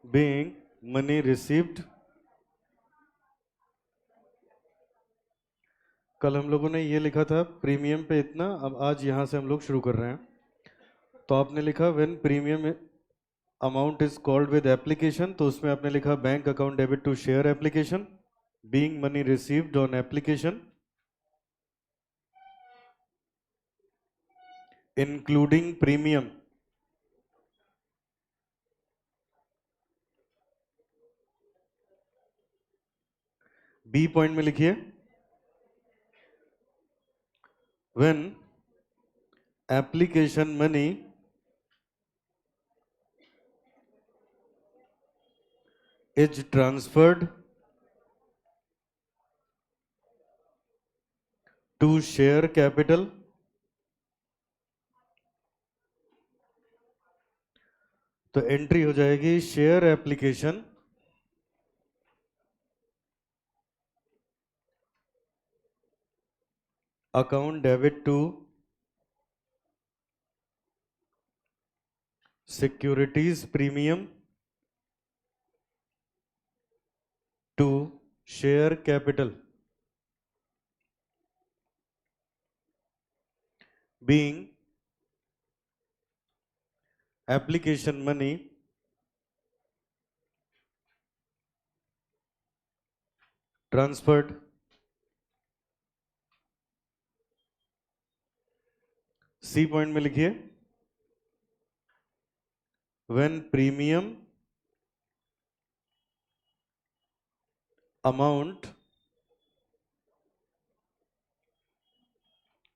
being money received। कल हम लोगों ने ये लिखा था प्रीमियम पे इतना, अब आज यहाँ से हम लोग शुरू कर रहे हैं। तो आपने लिखा when premium amount is called with application, तो उसमें आपने लिखा bank account debit to share application being money received on application including premium. B point में लिखिए when application money is transferred to share capital, तो एंट्री हो जाएगी share application account debit to securities premium to share capital being application money transferred। C point में लिखिए when premium amount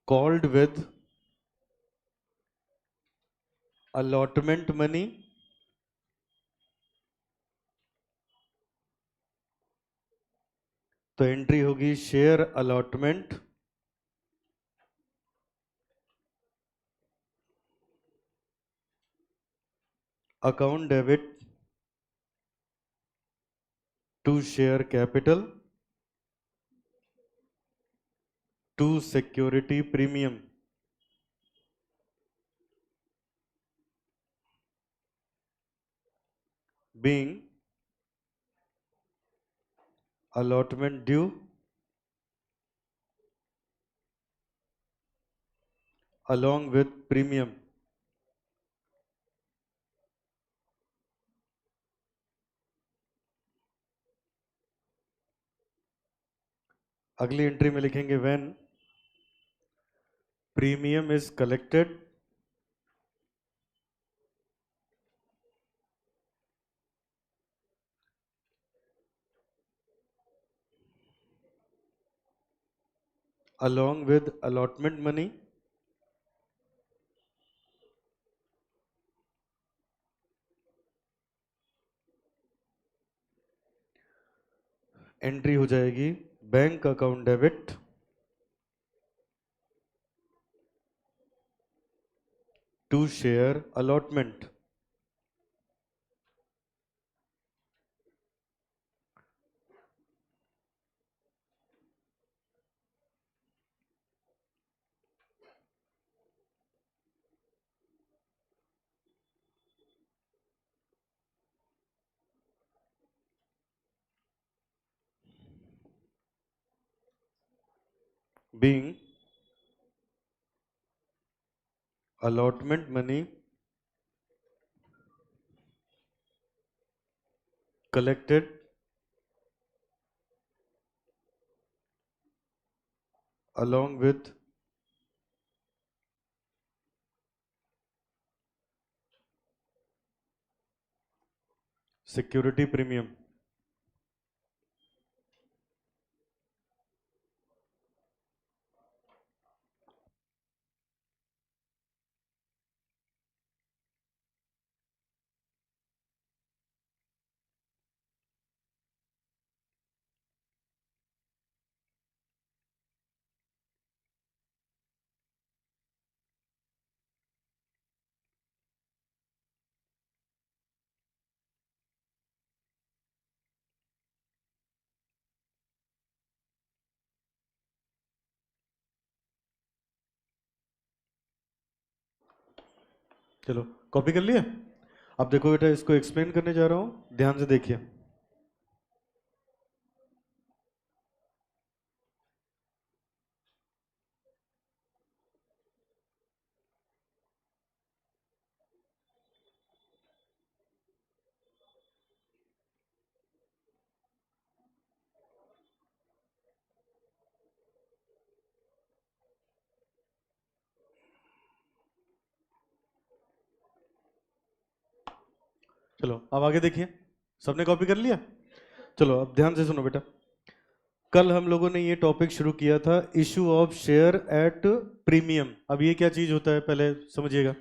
called with allotment money तो entry होगी share allotment account debit to share capital to security premium. being allotment due along with premium। अगली entry में लिखेंगे when premium is collected along with allotment money entry हो जाएगी bank account debit to share allotment. being allotment money collected along with security premium। चलो copy कर लिया। अब देखो बेटा, इसको एक्सप्लेन करने जा रहा हूं, ध्यान से देखिए। चलो अब आगे देखिए, सबने कॉपी कर लिया? चलो अब ध्यान से सुनो बेटा। कल हम लोगों ने ये टॉपिक शुरू किया था, issue of share at premium. अब ये क्या चीज होता है पहले समझिएगा।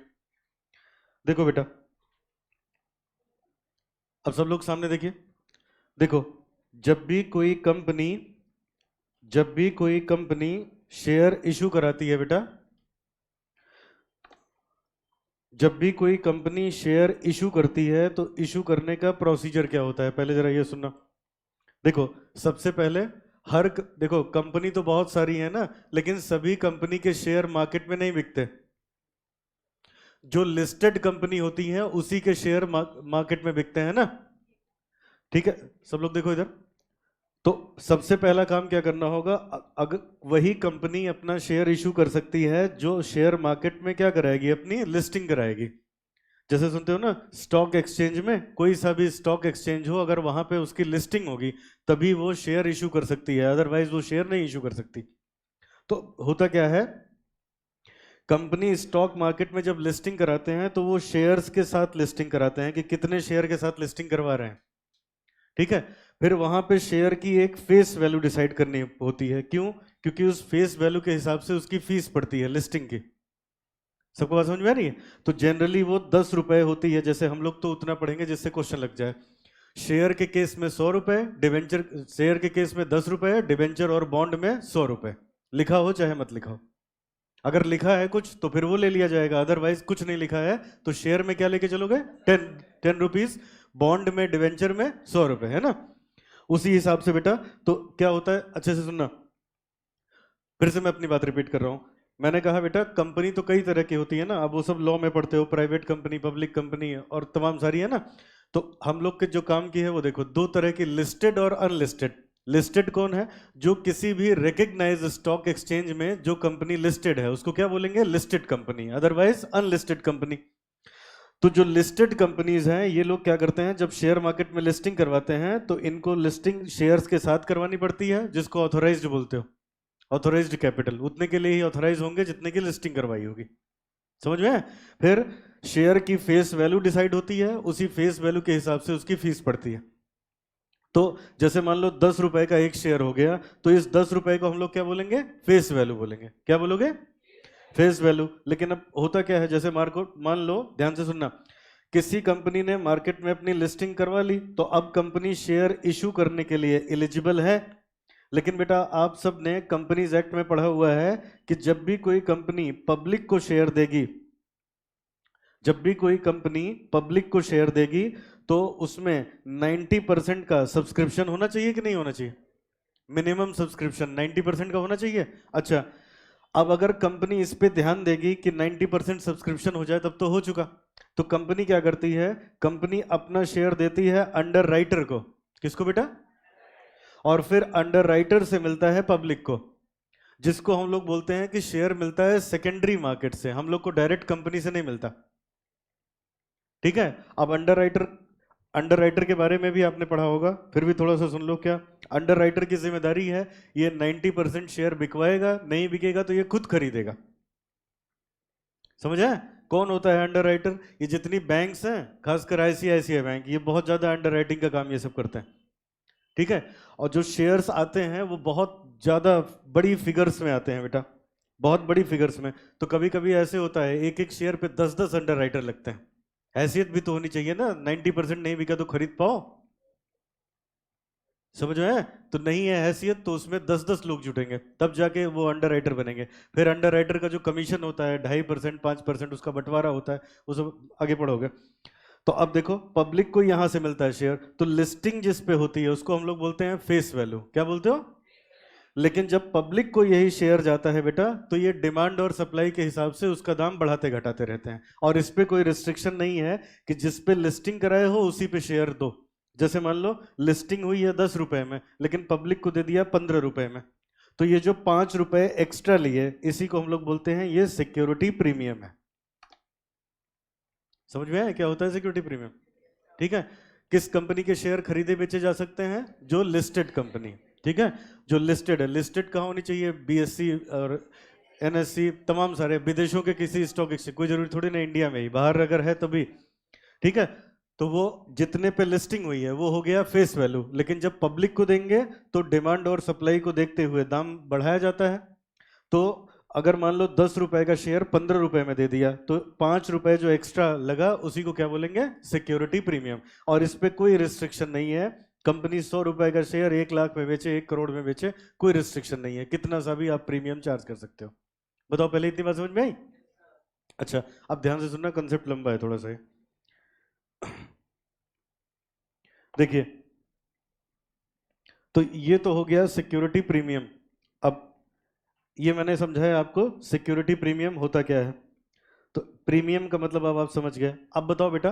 देखो बेटा, अब सब लोग सामने देखिए। देखो, जब भी कोई कंपनी शेयर इशू कराती है बेटा, जब भी कोई कंपनी शेयर इशू करती है तो इशू करने का प्रोसीजर क्या होता है, पहले जरा ये सुनना। देखो, सबसे पहले देखो, कंपनी तो बहुत सारी है ना, लेकिन सभी कंपनी के शेयर मार्केट में नहीं बिकते। जो लिस्टेड कंपनी होती है उसी के शेयर मार्केट में बिकते हैं ना। ठीक है, सब लोग देखो इधर। तो सबसे पहला काम क्या करना होगा, अगर वही कंपनी अपना शेयर इशू कर सकती है जो शेयर मार्केट में क्या कराएगी, अपनी लिस्टिंग कराएगी। जैसे सुनते हो ना, स्टॉक एक्सचेंज में, कोई सा भी स्टॉक एक्सचेंज हो, अगर वहां पे उसकी लिस्टिंग होगी तभी वो शेयर इशू कर सकती है, अदरवाइज वो शेयर नहीं इशू कर सकती। तो होता क्या है, कंपनी स्टॉक मार्केट में जब लिस्टिंग कराते हैं तो वो शेयर्स के साथ लिस्टिंग कराते हैं कि कितने शेयर के साथ लिस्टिंग करवा रहे हैं। ठीक है, फिर वहां पे शेयर की एक फेस वैल्यू डिसाइड करनी होती है। क्यों? क्योंकि उस फेस वैल्यू के हिसाब से उसकी फीस पड़ती है लिस्टिंग की। सबको बात समझ में आ रही है? तो जनरली वो 10 रुपए होती है, जैसे हम लोग तो उतना पढ़ेंगे जिससे क्वेश्चन लग जाए। शेयर के केस में 100 रुपए, डिवेंचर शेयर के केस में 10 रुपए, डिवेंचर और बॉन्ड में 100 रुपए। लिखा हो चाहे मत लिखा हो, अगर लिखा है कुछ तो फिर वो ले लिया जाएगा, अदरवाइज कुछ नहीं लिखा है तो शेयर में क्या लेके चलोगे, 10 रुपीज, बॉन्ड में डिवेंचर में 100 रुपए, है ना। उसी हिसाब से बेटा, तो क्या होता है, अच्छे से सुनना, फिर से मैं अपनी बात रिपीट कर रहा हूं। मैंने कहा बेटा, कंपनी तो कई तरह की होती है ना, अब वो सब लॉ में पढ़ते हो, प्राइवेट कंपनी, पब्लिक कंपनी और तमाम सारी है ना। तो हम लोग के जो काम की है वो देखो, दो तरह की, लिस्टेड और अनलिस्टेड। लिस्टेड कौन है? जो किसी भी रिकग्नाइज स्टॉक एक्सचेंज में जो कंपनी लिस्टेड है उसको क्या बोलेंगे, listed company, otherwise unlisted company. तो जो लिस्टेड कंपनीज हैं, ये लोग क्या करते हैं, जब शेयर मार्केट में लिस्टिंग करवाते हैं तो इनको लिस्टिंग शेयर्स के साथ करवानी पड़ती है, जिसको ऑथोराइज्ड बोलते हो। ऑथोराइज्ड कैपिटल उतने के लिए ही ऑथोराइज होंगे जितने की लिस्टिंग करवाई होगी। समझ में? फिर शेयर की फेस वैल्यू डिसाइड होती है, उसी फेस वैल्यू के हिसाब से उसकी फीस पड़ती है। तो जैसे मान लो 10 रुपए का एक शेयर हो गया, तो इस 10 रुपए को हम लोग क्या बोलेंगे, फेस वैल्यू बोलेंगे। क्या बोलोगे? Face value. लेकिन अब होता क्या है, जैसे मार्केट, मान लो, ध्यान से सुनना, किसी कंपनी ने मार्केट में अपनी लिस्टिंग करवा ली, तो अब कंपनी शेयर इशू करने के लिए एलिजिबल है। लेकिन बेटा, आप सब ने कंपनीज एक्ट में पढ़ा हुआ है कि जब भी कोई कंपनी पब्लिक को शेयर देगी, जब भी कोई कंपनी पब्लिक को शेयर देगी तो उसमें 90% का सब्सक्रिप्शन होना चाहिए कि नहीं होना चाहिए? मिनिमम सब्सक्रिप्शन 90% का होना चाहिए। अच्छा, अब अगर कंपनी इस पे ध्यान देगी कि 90% सब्सक्रिप्शन हो जाए तब तो हो चुका। तो कंपनी क्या करती है, कंपनी अपना शेयर देती है अंडर राइटर को। किसको बेटा? और फिर अंडर राइटर से मिलता है पब्लिक को, जिसको हम लोग बोलते हैं कि शेयर मिलता है सेकेंडरी मार्केट से, हम लोग को डायरेक्ट कंपनी से नहीं मिलता। ठीक है, अब अंडर राइटर के बारे में भी आपने पढ़ा होगा, फिर भी थोड़ा सा सुन लो। क्या अंडर राइटर की जिम्मेदारी है? ये 90% शेयर बिकवाएगा, नहीं बिकेगा तो ये खुद खरीदेगा। समझ है? कौन होता है अंडर राइटर? ये जितनी बैंक्स हैं, खासकर आईसीआईसीआई बैंक, ये बहुत ज्यादा अंडर राइटिंग का काम ये सब करते हैं। ठीक है, और जो शेयर्स आते हैं वो बहुत ज्यादा बड़ी फिगर्स में आते हैं बेटा, बहुत बड़ी फिगर्स में। तो कभी कभी ऐसे होता है, एक एक शेयर पे 10-10 अंडर राइटर लगते हैं। हैसियत भी तो होनी चाहिए ना, 90% नहीं बिका तो खरीद पाओ। समझ में? तो नहीं है हैसियत तो उसमें 10-10 लोग जुटेंगे, तब जाके वो अंडर राइटर बनेंगे। फिर अंडर राइटर का जो कमीशन होता है 2.5%, 5% उसका बंटवारा होता है, वो सब आगे पढ़ोगे। तो अब देखो, पब्लिक को यहां से मिलता है शेयर, तो लिस्टिंग जिस पे होती है उसको हम लोग बोलते हैं फेस वैल्यू। क्या बोलते हो? लेकिन जब पब्लिक को यही शेयर जाता है बेटा, तो ये डिमांड और सप्लाई के हिसाब से उसका दाम बढ़ाते घटाते रहते हैं, और इस पे कोई रिस्ट्रिक्शन नहीं है कि जिस पे लिस्टिंग कराए हो उसी पे शेयर दो। जैसे मान लो लिस्टिंग हुई है 10 रुपए में, लेकिन पब्लिक को दे दिया 15 रुपए में, तो ये जो 5 रुपए एक्स्ट्रा लिए, इसी को हम लोग बोलते हैं ये सिक्योरिटी प्रीमियम है। समझ में आया क्या होता है सिक्योरिटी प्रीमियम? ठीक है। किस कंपनी के शेयर खरीदे बेचे जा सकते हैं? जो लिस्टेड कंपनी, ठीक है, जो लिस्टेड है। लिस्टेड कहाँ होनी चाहिए? बीएससी और एनएससी, तमाम सारे विदेशों के किसी स्टॉक एक्सचेंज, कोई जरूरी थोड़ी ना इंडिया में ही, बाहर अगर है तभी, ठीक है। तो वो जितने पे लिस्टिंग हुई है वो हो गया फेस वैल्यू, लेकिन जब पब्लिक को देंगे तो डिमांड और सप्लाई को देखते हुए दाम बढ़ाया जाता है। तो अगर मान लो 10 रुपए का शेयर 15 रुपए में दे दिया, तो 5 रुपए जो एक्स्ट्रा लगा उसी को क्या बोलेंगे? Security premium. और इस पे कोई रिस्ट्रिक्शन नहीं है, कंपनी 100 रुपए का शेयर 1 लाख में बेचे, 1 करोड़ में बेचे, कोई रिस्ट्रिक्शन नहीं है, कितना सा भी आप प्रीमियम चार्ज कर सकते हो। बताओ, पहले इतनी बात समझ में आई? अच्छा, अब ध्यान से सुनना, कंसेप्ट लंबा है थोड़ा सा। देखिए, तो ये तो हो गया सिक्योरिटी प्रीमियम। अब ये मैंने समझाया आपको सिक्योरिटी प्रीमियम होता क्या है। तो प्रीमियम का मतलब अब आप समझ गए। अब बताओ बेटा,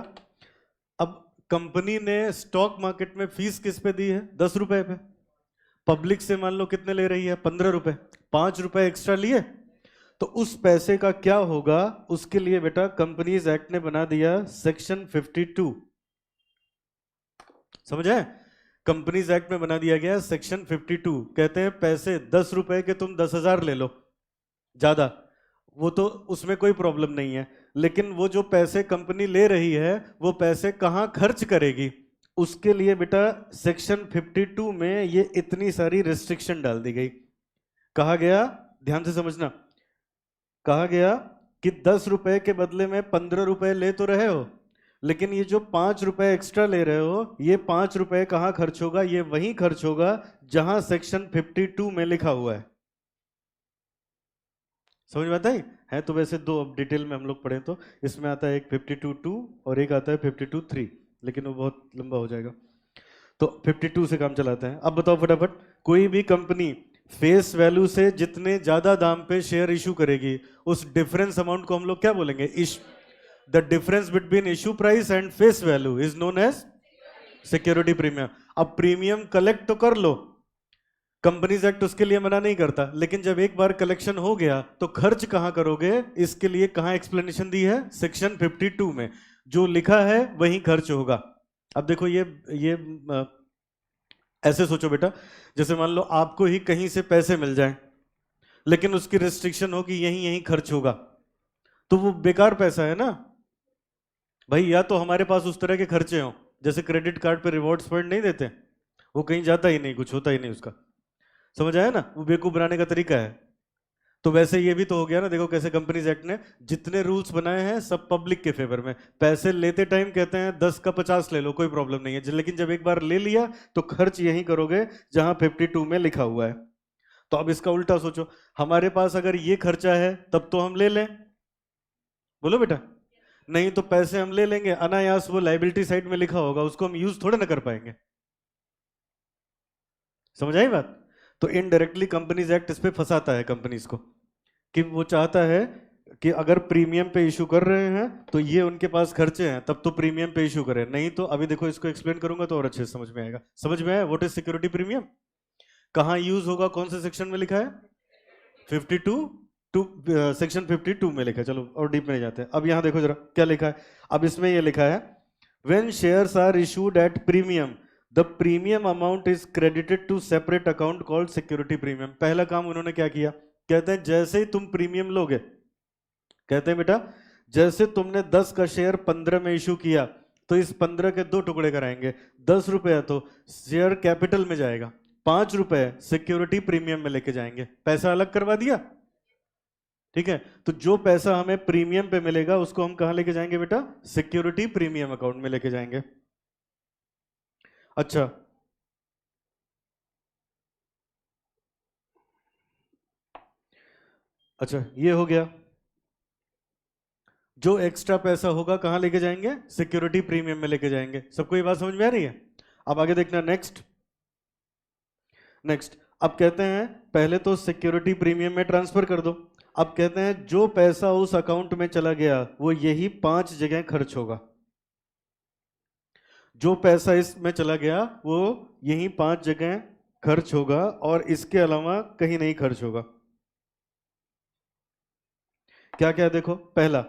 अब कंपनी ने स्टॉक मार्केट में फीस किस पे दी है? 10 रुपए पे। पब्लिक से मान लो कितने ले रही है? 15 रुपए। 5 रुपए एक्स्ट्रा लिए, तो उस पैसे का क्या होगा? उसके लिए बेटा कंपनीज एक्ट ने बना दिया सेक्शन 52। समझ आए? कंपनीज एक्ट में बना दिया गया सेक्शन 52। कहते हैं पैसे 10 रुपए के तुम 10,000 ले लो ज्यादा, वो तो उसमें कोई प्रॉब्लम नहीं है, लेकिन वो जो पैसे कंपनी ले रही है वो पैसे कहां खर्च करेगी, उसके लिए बेटा सेक्शन 52 में ये इतनी सारी रिस्ट्रिक्शन डाल दी गई। कहा गया, ध्यान से समझना, कहा गया कि 10 रुपए के बदले में 15 रुपए ले तो रहे हो, लेकिन ये जो 5 रुपए एक्स्ट्रा ले रहे हो, ये 5 रुपए कहां खर्च होगा? ये वहीं खर्च होगा जहां सेक्शन 52 में लिखा हुआ है। समझ में आता है? तो वैसे दो, अब डिटेल में हम लोग पढ़ें तो इसमें आता है एक 52(2) और एक आता है 52(3), लेकिन वो बहुत लंबा हो जाएगा, तो 52 से काम चलाते हैं। अब बताओ फटाफट, कोई भी कंपनी फेस वैल्यू से जितने ज्यादा दाम पे शेयर इशू करेगी, उस डिफरेंस अमाउंट को हम लोग क्या बोलेंगे? The difference between issue price and face value is known as security premium. अब प्रीमियम कलेक्ट तो कर लो, कंपनीज एक्ट उसके लिए मना नहीं करता, लेकिन जब एक बार कलेक्शन हो गया तो खर्च कहां करोगे? इसके लिए कहां एक्सप्लेनेशन दी है? सेक्शन 52 में जो लिखा है वहीं खर्च होगा। अब देखो, ये ऐसे सोचो बेटा, जैसे मान लो आपको ही कहीं से पैसे मिल जाएं, लेकिन उसकी रिस्ट्रिक्शन हो कि यहीं यहीं खर्च होगा, तो वो बेकार पैसा है ना भाई। या तो हमारे पास उस तरह के खर्चे हों, जैसे क्रेडिट कार्ड पे रिवॉर्ड्स पॉइंट नहीं देते, वो कहीं जाता ही नहीं, कुछ होता ही नहीं उसका। समझ आया ना? वो बेवकूफ बनाने का तरीका है। तो वैसे ये भी तो हो गया ना, देखो कैसे कंपनीज एक्ट ने जितने रूल्स बनाए हैं सब पब्लिक के फेवर में। पैसे लेते टाइम कहते हैं 10 का 50 ले लो, कोई प्रॉब्लम नहीं है, लेकिन जब एक बार ले लिया तो खर्च यही करोगे जहां 52 में लिखा हुआ है। तो अब इसका उल्टा सोचो, हमारे पास अगर ये खर्चा है तब तो हम ले लें, बोलो बेटा। नहीं तो पैसे हम ले लेंगे अनायास, वो लाइबिलिटी साइड में लिखा होगा, उसको हम यूज थोड़े ना कर पाएंगे। समझ आई बात? तो इनडायरेक्टली कंपनीज एक्ट इस पे फंसाता है कंपनीज को, कि वो चाहता है कि अगर प्रीमियम पे इशू कर रहे हैं तो ये उनके पास खर्चे हैं, तब तो प्रीमियम पे इशू करें, नहीं तो अभी देखो इसको एक्सप्लेन करूंगा तो और अच्छे से समझ में आएगा। समझ में आया व्हाट इज सिक्योरिटी प्रीमियम? कहां यूज होगा, कौन से सेक्शन में लिखा है? 52 टू, सेक्शन 52 में लिखा है। चलो और डीप में नहीं जाते हैं। अब यहां देखो जरा क्या लिखा है। अब इसमें यह लिखा है, when shares are issued at premium the premium amount is credited to separate account called security premium. पहला काम उन्होंने क्या किया? कहते हैं जैसे ही तुम प्रीमियम लोगे, कहते हैं बेटा जैसे तुमने 10 का शेयर 15 में इशू किया, तो इस 15 के दो टुकड़े कराएंगे। 10 रुपया तो शेयर कैपिटल में जाएगा, 5 रुपए सिक्योरिटी प्रीमियम में लेके जाएंगे, पैसा अलग करवा दिया। ठीक है, तो जो पैसा हमें प्रीमियम पे मिलेगा उसको हम कहां लेके जाएंगे बेटा? सिक्योरिटी प्रीमियम अकाउंट में लेके जाएंगे। अच्छा, अच्छा ये हो गया। जो एक्स्ट्रा पैसा होगा कहां लेके जाएंगे? सिक्योरिटी प्रीमियम में लेके जाएंगे। सबको ये बात समझ में आ रही है? अब आगे देखना, नेक्स्ट। नेक्स्ट, अब कहते हैं पहले तो सिक्योरिटी प्रीमियम में ट्रांसफर कर दो। अब कहते हैं जो पैसा उस अकाउंट में चला गया वो यही 5 जगह खर्च होगा। जो पैसा इसमें चला गया वो यही 5 जगह खर्च होगा और इसके अलावा कहीं नहीं खर्च होगा। क्या क्या देखो, पहला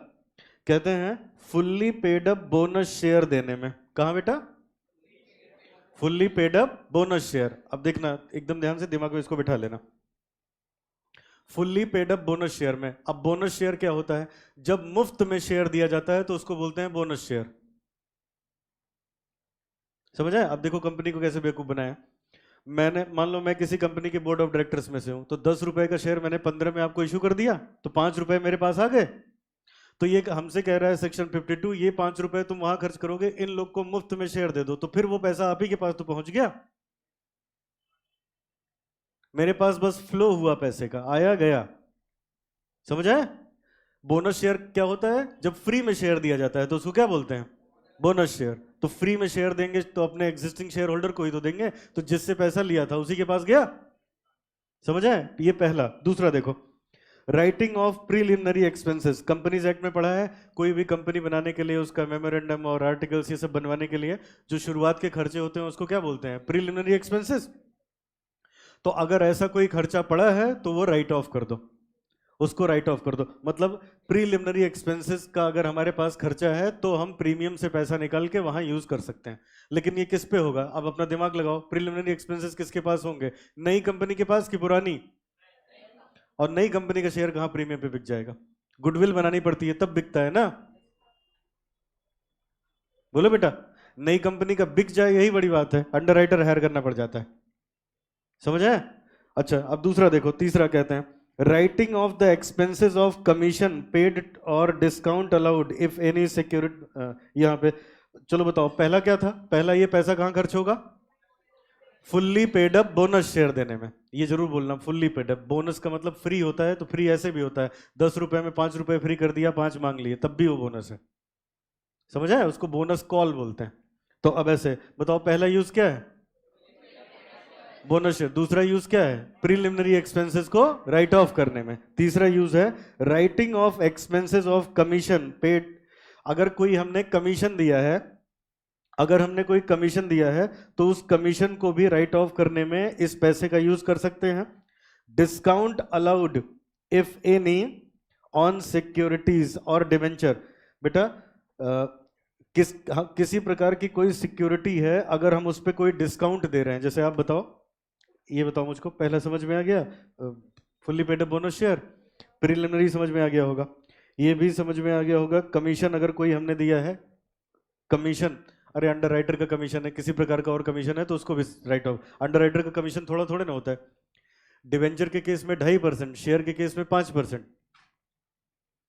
कहते हैं fully paid up bonus share देने में। कहां बेटा? Fully paid up bonus share. अब देखना एकदम ध्यान से, दिमाग में इसको बिठा लेना। Fully paid up bonus share में, अब बोनस शेयर क्या होता है? जब मुफ्त में शेयर दिया जाता है तो उसको बोलते हैं बोनस शेयर। समझ आए? अब देखो कंपनी को कैसे बेवकूफ बनाया। मैंने मान लो मैं किसी कंपनी के बोर्ड ऑफ डायरेक्टर्स में से हूं, तो 10 रुपए का शेयर मैंने 15 में आपको इशू कर दिया, तो 5 रुपए मेरे पास आ गए। तो ये हमसे कह रहा है सेक्शन 52, ये 5 रुपए तुम वहां खर्च करोगे, इन लोग को मुफ्त में शेयर दे दो, तो फिर वो पैसा आप ही के पास तो पहुंच गया। मेरे पास बस फ्लो हुआ पैसे का, आया गया। समझ आए? बोनस शेयर क्या होता है? जब फ्री में शेयर दिया जाता है तो उसको क्या बोलते हैं? Bonus share. तो फ्री में शेयर देंगे तो अपने एग्जिस्टिंग शेयर होल्डर को ही तो देंगे, तो जिससे पैसा लिया था उसी के पास गया। समझ आए? ये पहला। दूसरा देखो, writing of preliminary expenses. Companies act में पढ़ा है, कोई भी कंपनी बनाने के लिए उसका मेमोरेंडम और आर्टिकल्स ये सब बनवाने के लिए जो शुरुआत के खर्चे होते हैं उसको क्या बोलते हैं? Preliminary expenses. तो अगर ऐसा कोई खर्चा पड़ा है तो वो राइट ऑफ कर दो, उसको राइट ऑफ कर दो। मतलब प्रीलिमिनरी एक्सपेंसेस का अगर हमारे पास खर्चा है तो हम प्रीमियम से पैसा निकाल के वहां यूज कर सकते हैं। लेकिन ये किस पे होगा? अब अपना दिमाग लगाओ, प्रीलिमिनरी एक्सपेंसेस किसके पास होंगे? नई कंपनी के पास कि पुरानी? और नई कंपनी का शेयर कहां प्रीमियम पे बिक जाएगा? गुडविल बनानी पड़ती है तब बिकता है ना। बोलो बेटा, नई कंपनी का बिक जाए यही बड़ी बात है, अंडरराइटर हायर करना पड़ जाता है। समझ आए? अच्छा, अब दूसरा देखो, तीसरा कहते हैं writing off the expenses of commission paid और discount allowed if any security. यहां पे चलो बताओ, पहला क्या था? पहला ये पैसा कहां खर्च होगा? Fully paid up bonus share देने में। ये जरूर बोलना, फुल्ली पेड अप। बोनस का मतलब फ्री होता है, तो फ्री ऐसे भी होता है, 10 रुपए में 5 रुपए फ्री कर दिया, 5 मांग लिए, तब भी वो बोनस है। समझ आए? उसको बोनस कॉल बोलते हैं। तो अब ऐसे बताओ, पहला यूज क्या है? Bonus share. दूसरा यूज क्या है? प्रीलिमिनरी एक्सपेंसेस को राइट ऑफ करने में। तीसरा यूज है writing of expenses of commission paid. अगर कोई हमने कमीशन दिया है, अगर हमने कोई कमीशन दिया है तो उस कमीशन को भी राइट ऑफ करने में इस पैसे का यूज कर सकते हैं। Discount allowed if any on securities और डिवेंचर। बेटा किसी प्रकार की कोई सिक्योरिटी है, अगर हम उस पर कोई डिस्काउंट दे रहे हैं, जैसे आप बताओ, ये बताओ मुझको, पहला समझ में आ गया? Fully paid up bonus share. Preliminary समझ में आ गया होगा, ये भी समझ में आ गया होगा। कमीशन अगर कोई हमने दिया है, कमीशन, अरे अंडर राइटर का कमीशन है, किसी प्रकार का और कमीशन है तो उसको भी राइट ऑफ। अंडर राइटर का कमीशन थोड़ा थोड़े ना होता है। डिवेंचर के केस में 2.5%, शेयर के केस में 5%,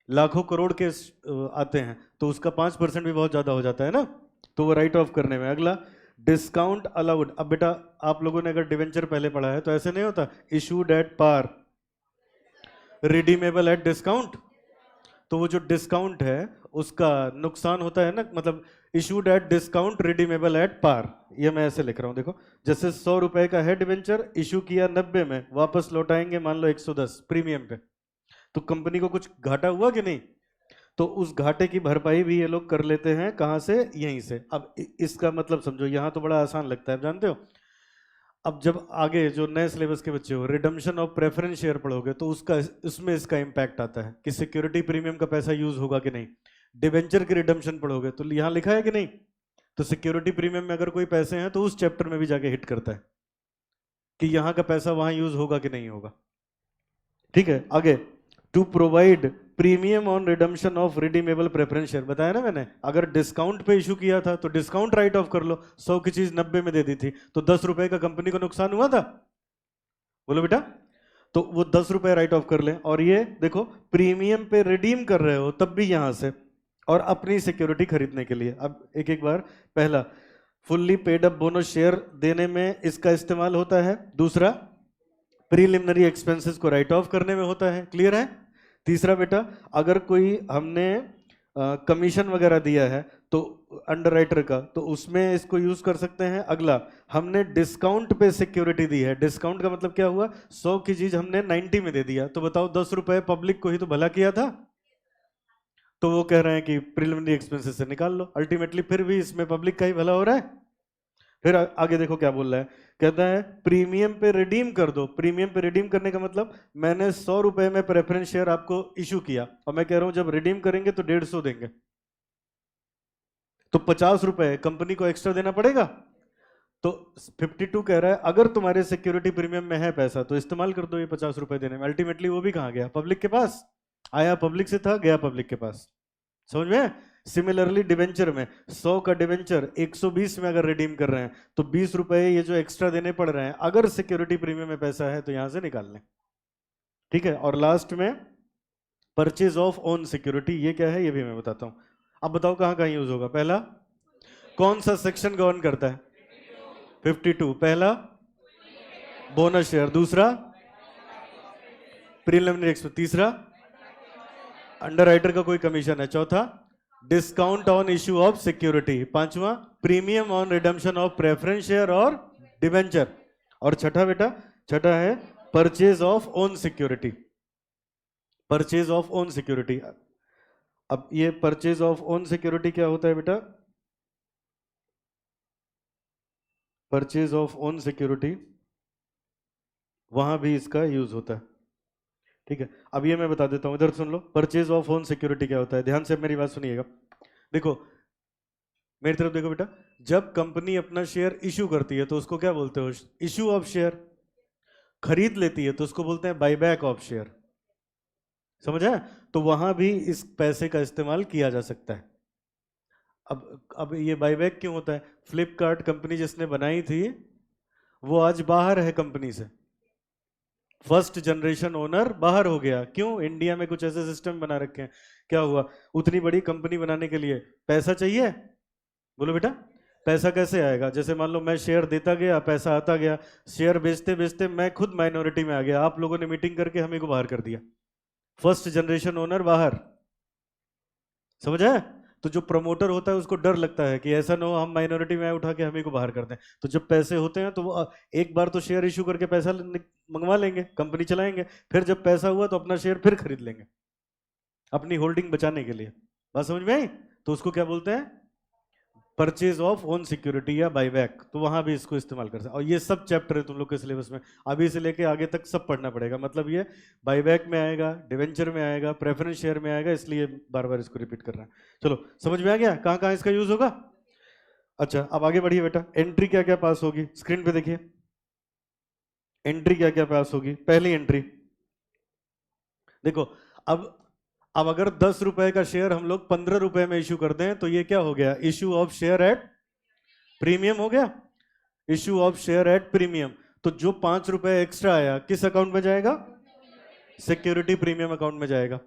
लाखों करोड़ केस आते हैं तो उसका 5% भी बहुत ज्यादा हो जाता है ना, तो वो राइट ऑफ करने में। अगला डिस्काउंट अलाउड। अब बेटा आप लोगों ने अगर डिवेंचर पहले पढ़ा है तो ऐसे नहीं होता, issued at par, redeemable at discount. तो वो जो डिस्काउंट है उसका नुकसान होता है ना, मतलब issued at discount redeemable at par. ये मैं ऐसे लिख रहा हूं, देखो, जैसे 100 रुपए का है डिवेंचर, इशू किया 90 में, वापस लौटाएंगे मान लो 110 प्रीमियम पे, तो कंपनी को कुछ घाटा हुआ कि नहीं? तो उस घाटे की भरपाई भी ये लोग कर लेते हैं। कहां से? यहीं से। अब इसका मतलब समझो, यहां तो बड़ा आसान लगता है, जानते हो। अब जब आगे जो नए सिलेबस के बच्चे हो रिडम्पशन ऑफ प्रेफरेंस शेयर पढ़ोगे तो उसका उसमें इसका इंपैक्ट आता है कि सिक्योरिटी प्रीमियम का पैसा यूज होगा कि नहीं। डिवेंचर की रिडम्पशन पढ़ोगे तो यहां लिखा है कि नहीं, तो सिक्योरिटी प्रीमियम में अगर कोई पैसे हैं तो उस चैप्टर में भी जाके हिट करता है कि यहां का पैसा वहां यूज होगा कि नहीं होगा। ठीक है, आगे to provide premium on redemption of redeemable preference share. बताया ना मैंने, अगर डिस्काउंट पे इशू किया था तो डिस्काउंट राइट ऑफ कर लो, 100 की चीज 90 में दे दी थी तो 10 रुपए का कंपनी को नुकसान हुआ था। बोलो बेटा, तो वो 10 रुपए राइट ऑफ कर ले। और ये देखो प्रीमियम पे रिडीम कर रहे हो तब भी यहां से, और अपनी सिक्योरिटी खरीदने के लिए। अब एक एक बार, पहला fully paid up bonus share देने में इसका इस्तेमाल होता है। दूसरा प्रीलिमिनरी एक्सपेंसेस को राइट ऑफ करने में होता है। क्लियर है? तीसरा बेटा, अगर कोई हमने कमीशन वगैरह दिया है तो अंडरराइटर का, तो उसमें इसको यूज कर सकते हैं। अगला, हमने डिस्काउंट पे सिक्योरिटी दी है। डिस्काउंट का मतलब क्या हुआ, 100 की चीज हमने 90 में दे दिया, तो बताओ 10 रुपए पब्लिक को ही तो भला किया था। तो वो कह रहे हैं कि प्रिलिमिनरी एक्सपेंसेस से निकाल लो, अल्टीमेटली फिर भी इसमें पब्लिक का ही भला हो रहा है। फिर आगे देखो क्या बोल रहा है, कहता है प्रीमियम पे रिडीम कर दो। प्रीमियम पे रिडीम करने का मतलब, मैंने 100 रुपए में प्रेफरेंस शेयर आपको इशू किया और मैं कह रहा हूं जब रिडीम करेंगे तो 150 देंगे, तो 50 रुपए कंपनी को एक्स्ट्रा देना पड़ेगा। तो 52 कह रहा है अगर तुम्हारे सिक्योरिटी प्रीमियम में है पैसा तो इस्तेमाल कर दो ये 50 रुपए देने में। अल्टीमेटली वो भी कहां गया, पब्लिक के पास। आया पब्लिक से था, गया पब्लिक के पास। समझ में। सिमिलरली डिवेंचर में 100 का डिवेंचर 120 में अगर रिडीम कर रहे हैं तो 20 रुपए ये जो एक्स्ट्रा देने पड़ रहे हैं, अगर सिक्योरिटी प्रीमियम में पैसा है तो यहां से निकाल लें। ठीक है। और लास्ट में परचेज ऑफ ओन सिक्योरिटी, ये क्या है ये भी मैं बताता हूं। अब बताओ कहां कहां यूज होगा। पहला, कौन सा सेक्शन गवर्न करता है, 52। पहला बोनस शेयर, दूसरा प्रीलिमिनरी एक्सपेंस, तीसरा अंडरराइटर का कोई कमीशन है, चौथा discount on issue of security, पांचवा premium on redemption of preference share और डिवेंचर, और छठा बेटा, छठा है purchase of own security. Purchase of own security. अब ये परचेज ऑफ ओन सिक्योरिटी क्या होता है बेटा, परचेज ऑफ ओन सिक्योरिटी वहां भी इसका यूज होता है। ठीक है। अब ये मैं बता देता हूं, इधर सुन लो, परचेज ऑफ ओन सिक्योरिटी क्या होता है, ध्यान से मेरी बात सुनिएगा। देखो मेरी तरफ देखो बेटा, जब कंपनी अपना शेयर इशू करती है तो उसको क्या बोलते हो, इशू ऑफ शेयर। खरीद लेती है तो उसको बोलते हैं बाईबैक ऑफ शेयर। समझा। तो वहां भी इस पैसे का इस्तेमाल किया जा सकता है। अब ये बाईबैक क्यों होता है, फ्लिपकार्ट कंपनी जिसने बनाई थी वो आज बाहर है कंपनी से, फर्स्ट जनरेशन ओनर बाहर हो गया। क्यों, इंडिया में कुछ ऐसे सिस्टम बना रखे हैं। क्या हुआ, उतनी बड़ी कंपनी बनाने के लिए पैसा चाहिए। बोलो बेटा, पैसा कैसे आएगा। जैसे मान लो मैं शेयर देता गया, पैसा आता गया, शेयर बेचते बेचते मैं खुद माइनॉरिटी में आ गया, आप लोगों ने मीटिंग करके हमें को बाहर कर दिया, फर्स्ट जनरेशन ओनर बाहर। समझ है। तो जो प्रमोटर होता है उसको डर लगता है कि ऐसा ना हो हम माइनॉरिटी में आए उठा के हमें को बाहर कर दें। तो जब पैसे होते हैं तो वो एक बार तो शेयर इशू करके पैसा मंगवा लेंगे, कंपनी चलाएंगे, फिर जब पैसा हुआ तो अपना शेयर फिर खरीद लेंगे अपनी होल्डिंग बचाने के लिए। बात समझ में आई। तो उसको क्या बोलते हैं, परचेज ऑफ ओन सिक्योरिटी या बाईबैक। तो वहां भी इसको इस्तेमाल कर सकते। और ये सब चैप्टर है तुम लोग के सिलेबस में, अभी से लेके आगे तक सब पढ़ना पड़ेगा। मतलब ये बाईबैक में आएगा, डिवेंचर में आएगा, प्रेफरेंस शेयर में आएगा, इसलिए बार बार इसको रिपीट कर रहा है। चलो समझ में आ गया कहां कहां इसका यूज होगा। अच्छा अब आगे बढ़िए बेटा, एंट्री क्या क्या पास होगी, स्क्रीन पे देखिए एंट्री क्या क्या पास होगी। पहली एंट्री देखो, अब अगर 10 रुपए का शेयर हम लोग 15 रुपए में इश्यू कर दें तो ये क्या हो गया, issue of share at premium हो गया। Issue of share at premium. तो जो 5 रुपए एक्स्ट्रा आया किस अकाउंट में जाएगा, सिक्योरिटी प्रीमियम अकाउंट में जाएगा,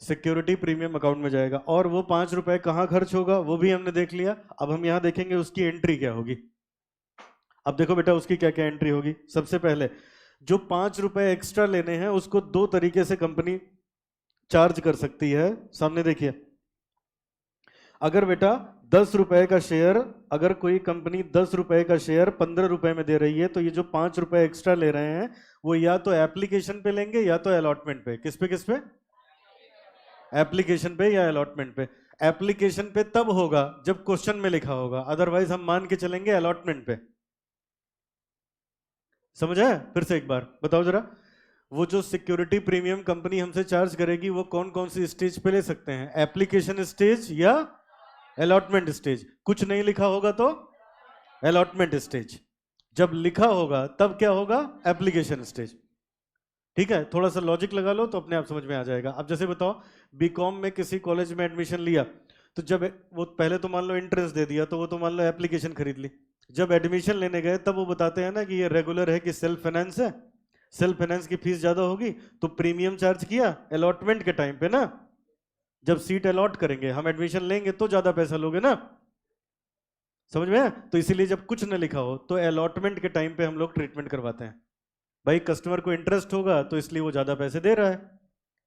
सिक्योरिटी प्रीमियम अकाउंट में जाएगा। और वो 5 रुपए कहां खर्च होगा वो भी हमने देख लिया। अब हम यहां देखेंगे उसकी एंट्री क्या होगी। अब देखो बेटा उसकी क्या क्या एंट्री होगी। सबसे पहले जो 5 रुपए एक्स्ट्रा लेने हैं उसको दो तरीके से कंपनी चार्ज कर सकती है। सामने देखिए, अगर बेटा 10 रुपए का शेयर, अगर कोई कंपनी 10 रुपए का शेयर 15 रुपए में दे रही है तो ये जो 5 रुपए एक्स्ट्रा ले रहे हैं वो या तो एप्लीकेशन पे लेंगे या तो अलॉटमेंट पे। किस पे, एप्लीकेशन पे या अलॉटमेंट पे। एप्लीकेशन पे तब होगा जब क्वेश्चन में लिखा होगा, अदरवाइज हम मान के चलेंगे अलॉटमेंट पे। समझ आया। फिर से एक बार बताओ जरा, वो जो सिक्योरिटी प्रीमियम कंपनी हमसे चार्ज करेगी वो कौन कौन सी स्टेज पे ले सकते हैं, एप्लीकेशन स्टेज या अलॉटमेंट स्टेज। कुछ नहीं लिखा होगा तो अलॉटमेंट स्टेज, जब लिखा होगा तब क्या होगा, एप्लीकेशन स्टेज। ठीक है, थोड़ा सा लॉजिक लगा लो तो अपने आप समझ में आ जाएगा। अब जैसे बताओ बीकॉम में किसी कॉलेज में एडमिशन लिया तो जब वो पहले तो मान लो एंट्रेंस दे दिया तो वो तो मान लो एप्लीकेशन खरीद ली। जब एडमिशन लेने गए तब वो बताते हैं ना कि ये रेगुलर है कि सेल्फ फाइनेंस है, सेल्फ फाइनेंस की फीस ज्यादा होगी तो प्रीमियम चार्ज किया अलॉटमेंट के टाइम पे ना, जब सीट अलॉट करेंगे हम एडमिशन लेंगे तो ज्यादा पैसा लोगे ना। समझ में। तो इसीलिए जब कुछ न लिखा हो तो अलॉटमेंट के टाइम पे हम लोग ट्रीटमेंट करवाते हैं। भाई कस्टमर को इंटरेस्ट होगा तो इसलिए वो ज्यादा पैसे दे रहा है।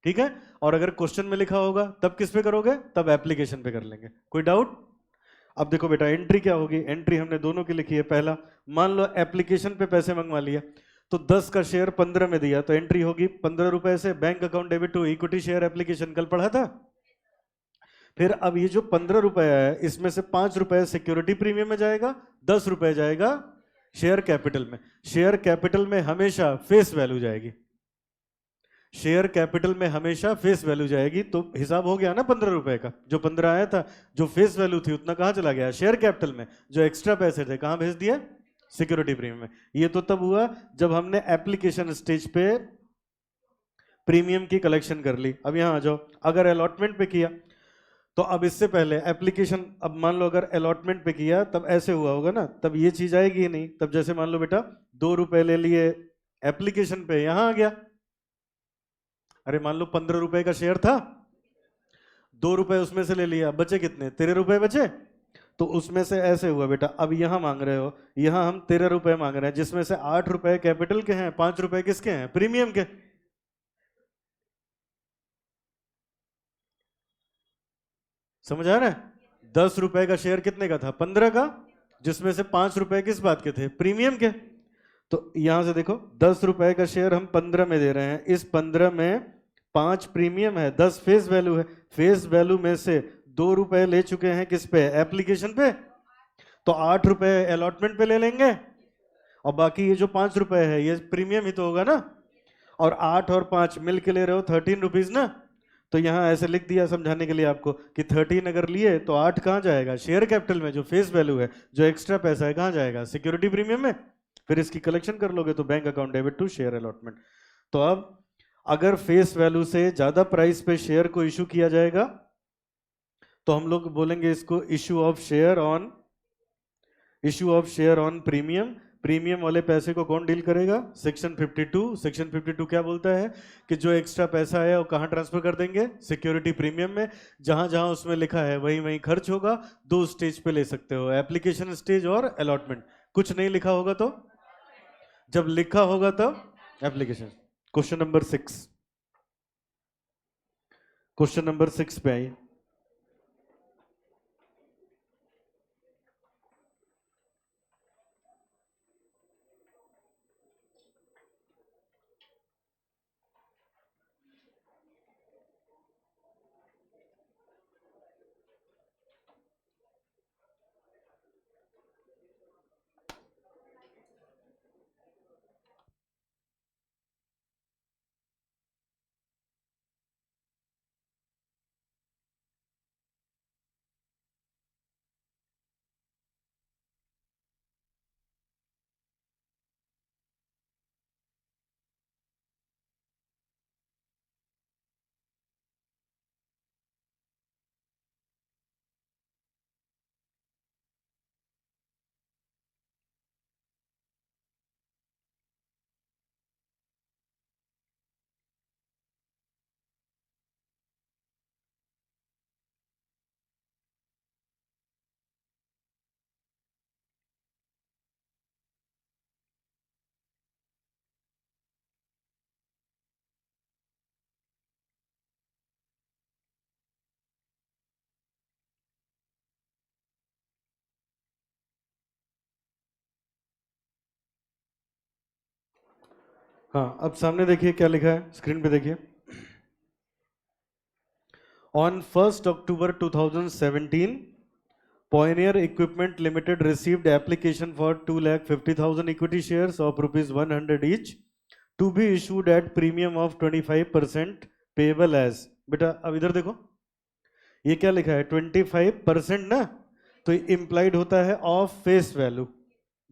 ठीक है। और अगर क्वेश्चन में लिखा होगा तब किस पे करोगे, तब एप्लीकेशन पे कर लेंगे। कोई डाउट। अब देखो बेटा एंट्री क्या होगी, एंट्री हमने दोनों की लिखी है। पहला, मान लो एप्लीकेशन पे पैसे मंगवा लिया, तो 10 का शेयर 15 में दिया, तो एंट्री होगी 15 रुपए से bank account debit to equity share application, कल पढ़ा था। फिर अब ये जो 15 रुपए है, इसमें से 5 रुपए सिक्योरिटी प्रीमियम में जाएगा, 10 रुपए जाएगा शेयर कैपिटल में। शेयर कैपिटल में हमेशा फेस वैल्यू जाएगी, शेयर कैपिटल में हमेशा फेस वैल्यू जाएगी। तो हिसाब हो गया ना 15 रुपए का, जो 15 आया था, जो फेस वैल्यू थी उतना कहां चला गया, शेयर कैपिटल में। जो एक्स्ट्रा पैसे थे कहां भेज दिए, सिक्योरिटी प्रीमियम में। ये तो तब हुआ जब हमने एप्लीकेशन स्टेज पे प्रीमियम की कलेक्शन कर ली। अब यहां आ जाओ, अगर अलॉटमेंट पे किया, तो अब इससे पहले एप्लीकेशन, अब मान लो अगर अलॉटमेंट पे किया तब ऐसे हुआ होगा ना, तब ये चीज आएगी ही नहीं। तब जैसे मान लो बेटा 2 रुपए ले लिए एप्लीकेशन पे, यहां आ गया, अरे मान लो 15 रुपए का शेयर था, 2 रुपए उसमें से ले लिया, बचे कितने, 13 रुपए बचे। तो उसमें से ऐसे हुआ बेटा, अब यहां मांग रहे हो, यहां हम 13 रुपए मांग रहे हैं, जिसमें से 8 रुपए कैपिटल के हैं, 5 रुपए किसके हैं, प्रीमियम के। समझ आ रहा है? 10 रुपए का शेयर कितने का था, 15 का, जिसमें से 5 रुपए किस बात के थे, प्रीमियम के। तो यहां से देखो 10 रुपए का शेयर हम 15 में दे रहे हैं, इस 15 में 5 प्रीमियम है, 10 फेस वैल्यू है। फेस वैल्यू में से 2 रुपए ले चुके हैं किस पे, एप्लीकेशन पे, तो 8 रुपए अलॉटमेंट पे ले लेंगे, और बाकी ये जो 5 रुपए है ये प्रीमियम ही तो होगा ना। और 8 और 5 मिल के ले रहे हो 13 रुपीज ना। तो यहां ऐसे लिख दिया समझाने के लिए आपको कि 13 अगर लिए तो 8 कहां जाएगा, शेयर कैपिटल में, जो फेस वैल्यू है, जो एक्स्ट्रा पैसा है कहां जाएगा, सिक्योरिटी प्रीमियम में। फिर इसकी कलेक्शन कर लोगे तो bank account debit to share allotment. तो अब अगर फेस वैल्यू से ज्यादा प्राइस पे शेयर को इशू किया जाएगा, तो हम लोग बोलेंगे इसको issue of share on, issue of share on premium. Premium वाले पैसे को कौन डील करेगा, सेक्शन 52। सेक्शन 52 क्या बोलता है कि जो एक्स्ट्रा पैसा है वो कहां ट्रांसफर कर देंगे, सिक्योरिटी प्रीमियम में। जहां जहां उसमें लिखा है वहीं वहीं खर्च होगा। 2 स्टेज पे ले सकते हो, एप्लीकेशन स्टेज और अलॉटमेंट। कुछ नहीं लिखा होगा तो, जब लिखा होगा तब application. Question number 6, question number 6 पे आइए। हाँ, अब सामने देखिए क्या लिखा है, स्क्रीन पे देखिए। On 1 October 2017, Pioneer Equipment Limited received application for 2,50,000 equity shares of rupees 100 each to be issued at premium of 25% payable as। बेटा अब इधर देखो, ये क्या लिखा है, 25% ना, तो इम्प्लाइड होता है ऑफ फेस वैल्यू।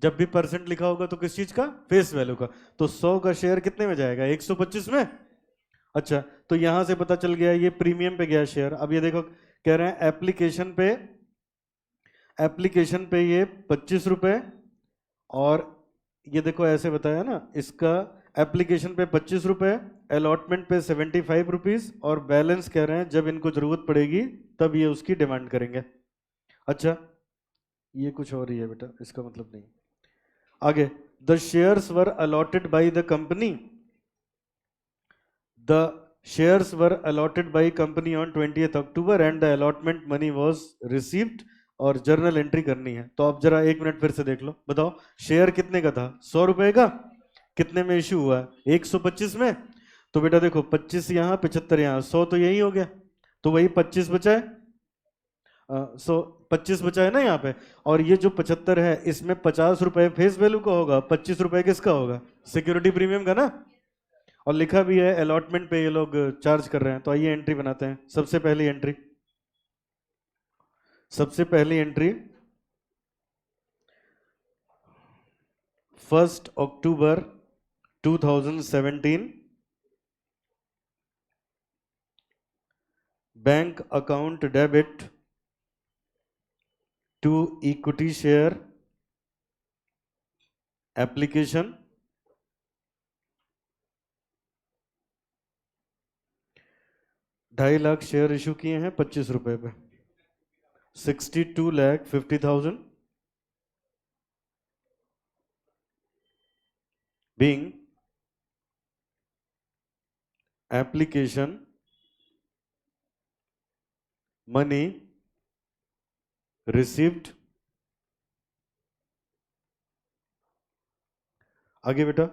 जब भी परसेंट लिखा होगा तो किस चीज का, फेस वैल्यू का। तो 100 का शेयर कितने में जाएगा, 125 में। अच्छा, तो यहां से पता चल गया ये प्रीमियम पे गया शेयर। अब ये देखो कह रहे हैं एप्लीकेशन पे, एप्लीकेशन पे ये 25 रुपए, और ये देखो ऐसे बताया ना, इसका एप्लीकेशन पे 25 रुपए, अलॉटमेंट पे 75 रुपीज, और बैलेंस कह रहे हैं जब इनको जरूरत पड़ेगी तब ये उसकी डिमांड करेंगे। अच्छा, ये कुछ और ही है बेटा, इसका मतलब नहीं। आगे, the shares were allotted by the company, the shares were allotted by company on 20th October and the allotment money was received और जर्नल एंट्री करनी है। तो आप जरा 1 मिनट फिर से देख लो, बताओ शेयर कितने का था? 100 रुपए का। कितने में इशू हुआ है? 125 में। तो बेटा देखो 25 यहाँ, 75 यहाँ, 100 तो यही हो गया। तो वही 25 बचा है, 25 बचा है ना यहाँ पे। और ये जो 75 है, इसमें 50 रुपए फेस वैल्यू का होगा, 25 रुपए किसका होगा? सिक्योरिटी प्रीमियम का ना। और लिखा भी है अलॉटमेंट पे ये लोग चार्ज कर रहे हैं। तो आइए एंट्री बनाते हैं। सबसे पहली एंट्री 1 अक्टूबर 2017, bank account debit to equity share application, 2.5 lakh share issue किए हैं 25 रुपए पे, 62,50,000 being application money received। आगे बेटा,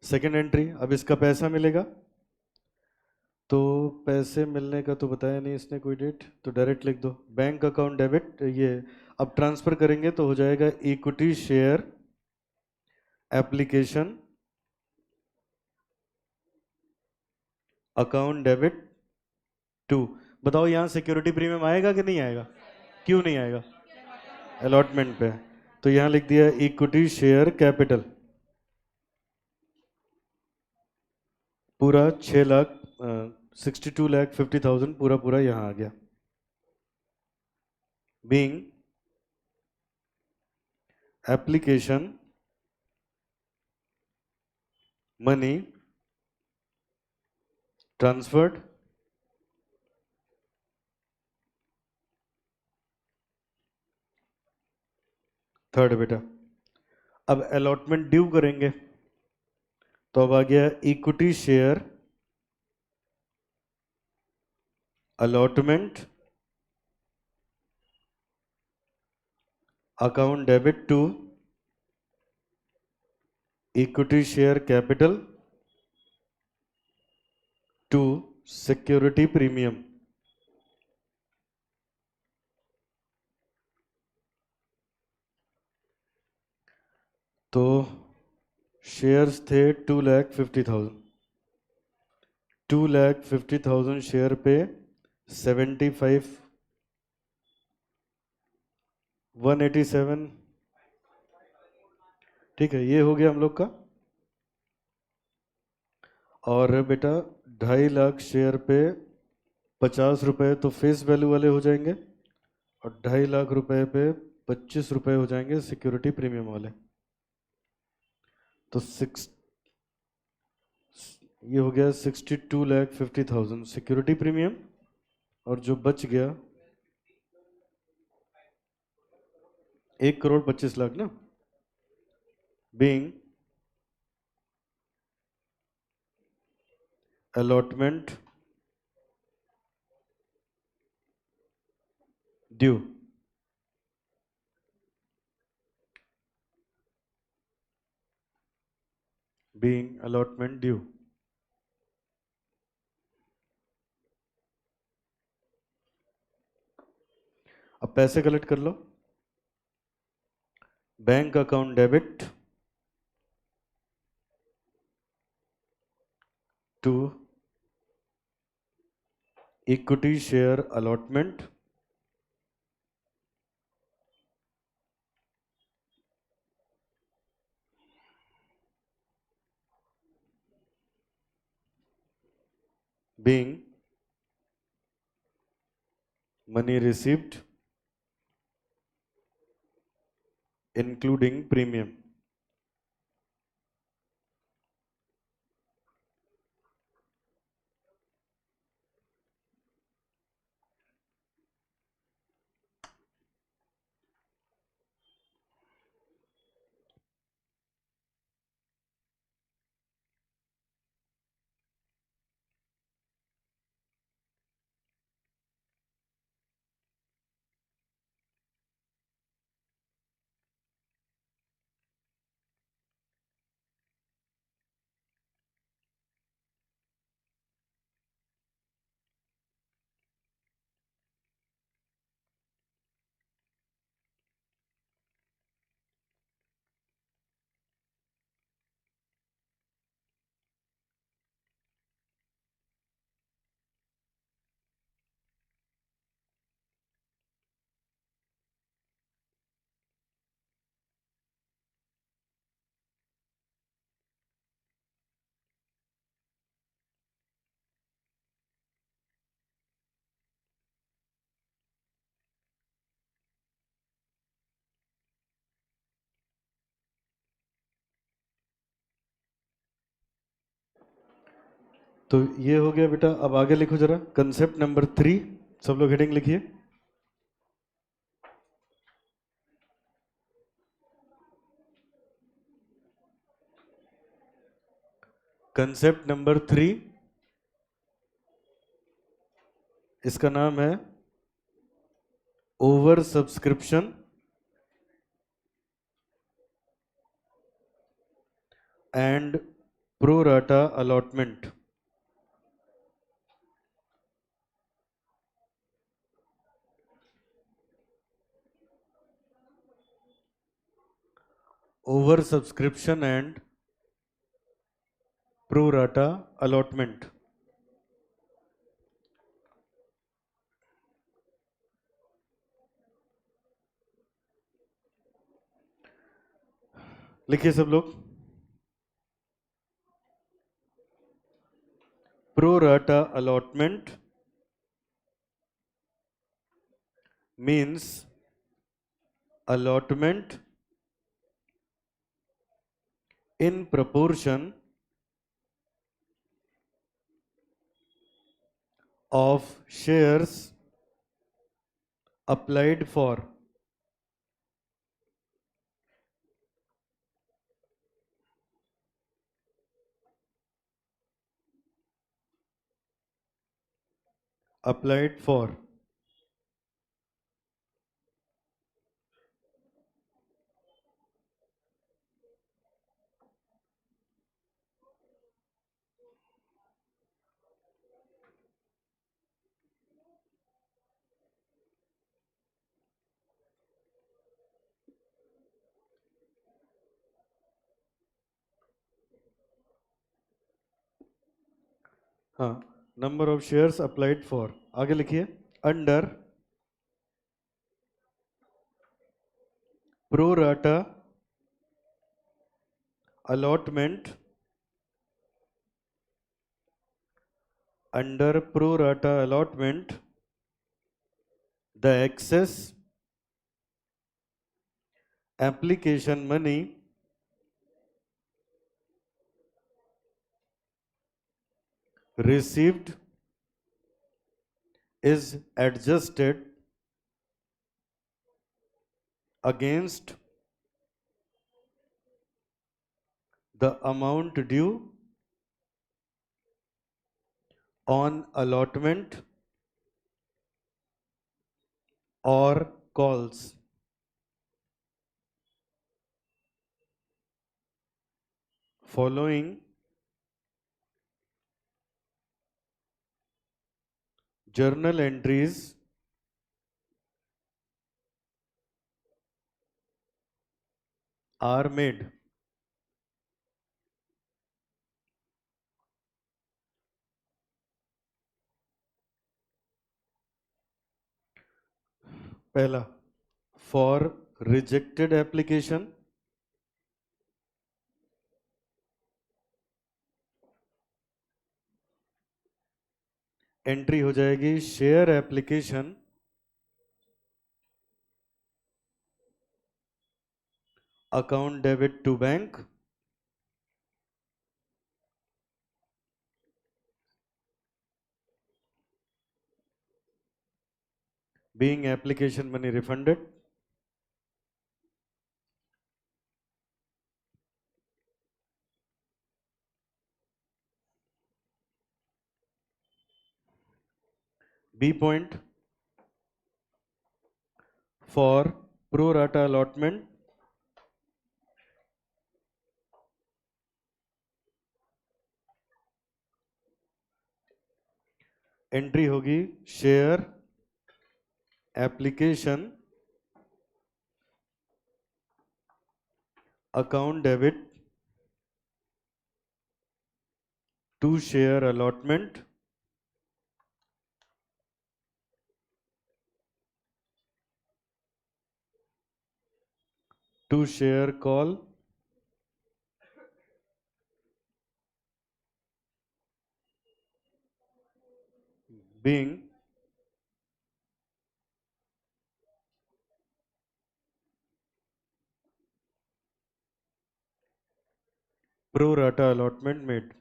सेकेंड एंट्री, अब इसका पैसा मिलेगा। तो पैसे मिलने का तो बताया नहीं इसने कोई डेट, तो डायरेक्ट लिख दो बैंक अकाउंट डेबिट ये। अब ट्रांसफर करेंगे तो हो जाएगा equity share application account debit to. बताओ यहां सिक्योरिटी प्रीमियम आएगा कि नहीं आएगा? क्यों नहीं आएगा? अलॉटमेंट पे। तो यहां लिख दिया इक्विटी शेयर कैपिटल, पूरा 6 लाख 62,50,000 पूरा पूरा यहां आ गया। Being application money transferred. Third बेटा, अब अलॉटमेंट ड्यू करेंगे। तो अब आ गया equity share allotment account debit to equity share capital to security premium. तो शेयर्स थे 2,50,000, 2,50,000 शेयर पे 75 187। ठीक है, ये हो गया हम लोग का। और बेटा 2.5 लाख शेयर पे 50 रुपए तो फेस वैल्यू वाले हो जाएंगे, और 2.5 लाख रुपए पे 25 रुपए हो जाएंगे सिक्योरिटी प्रीमियम वाले। तो ये हो गया 62,50,000 सिक्योरिटी प्रीमियम। और जो बच गया 1,25,00,000 ना, being allotment due. Being allotment due. अब पैसे कलेक्ट कर लो। Bank account debit to equity share allotment being money received including premium। तो ये हो गया बेटा। अब आगे लिखो जरा कंसेप्ट नंबर 3। सब लोग हेडिंग लिखिए। कंसेप्ट नंबर 3, इसका नाम है over subscription and pro rata allotment. Over subscription and pro rata allotment. लिखिए सब लोग। Pro rata allotment means allotment in proportion of shares applied for applied for हाँ, number of shares applied for. आगे लिखिए under pro rata allotment, under pro rata allotment the excess application money received is adjusted against the amount due on allotment or calls. Following journal entries are made. पहला, for rejected application entry हो जाएगी share application account debit to bank being application money refunded. B point, for pro rata allotment entry होगी share application account debit to share allotment to share call being pro rata allotment made.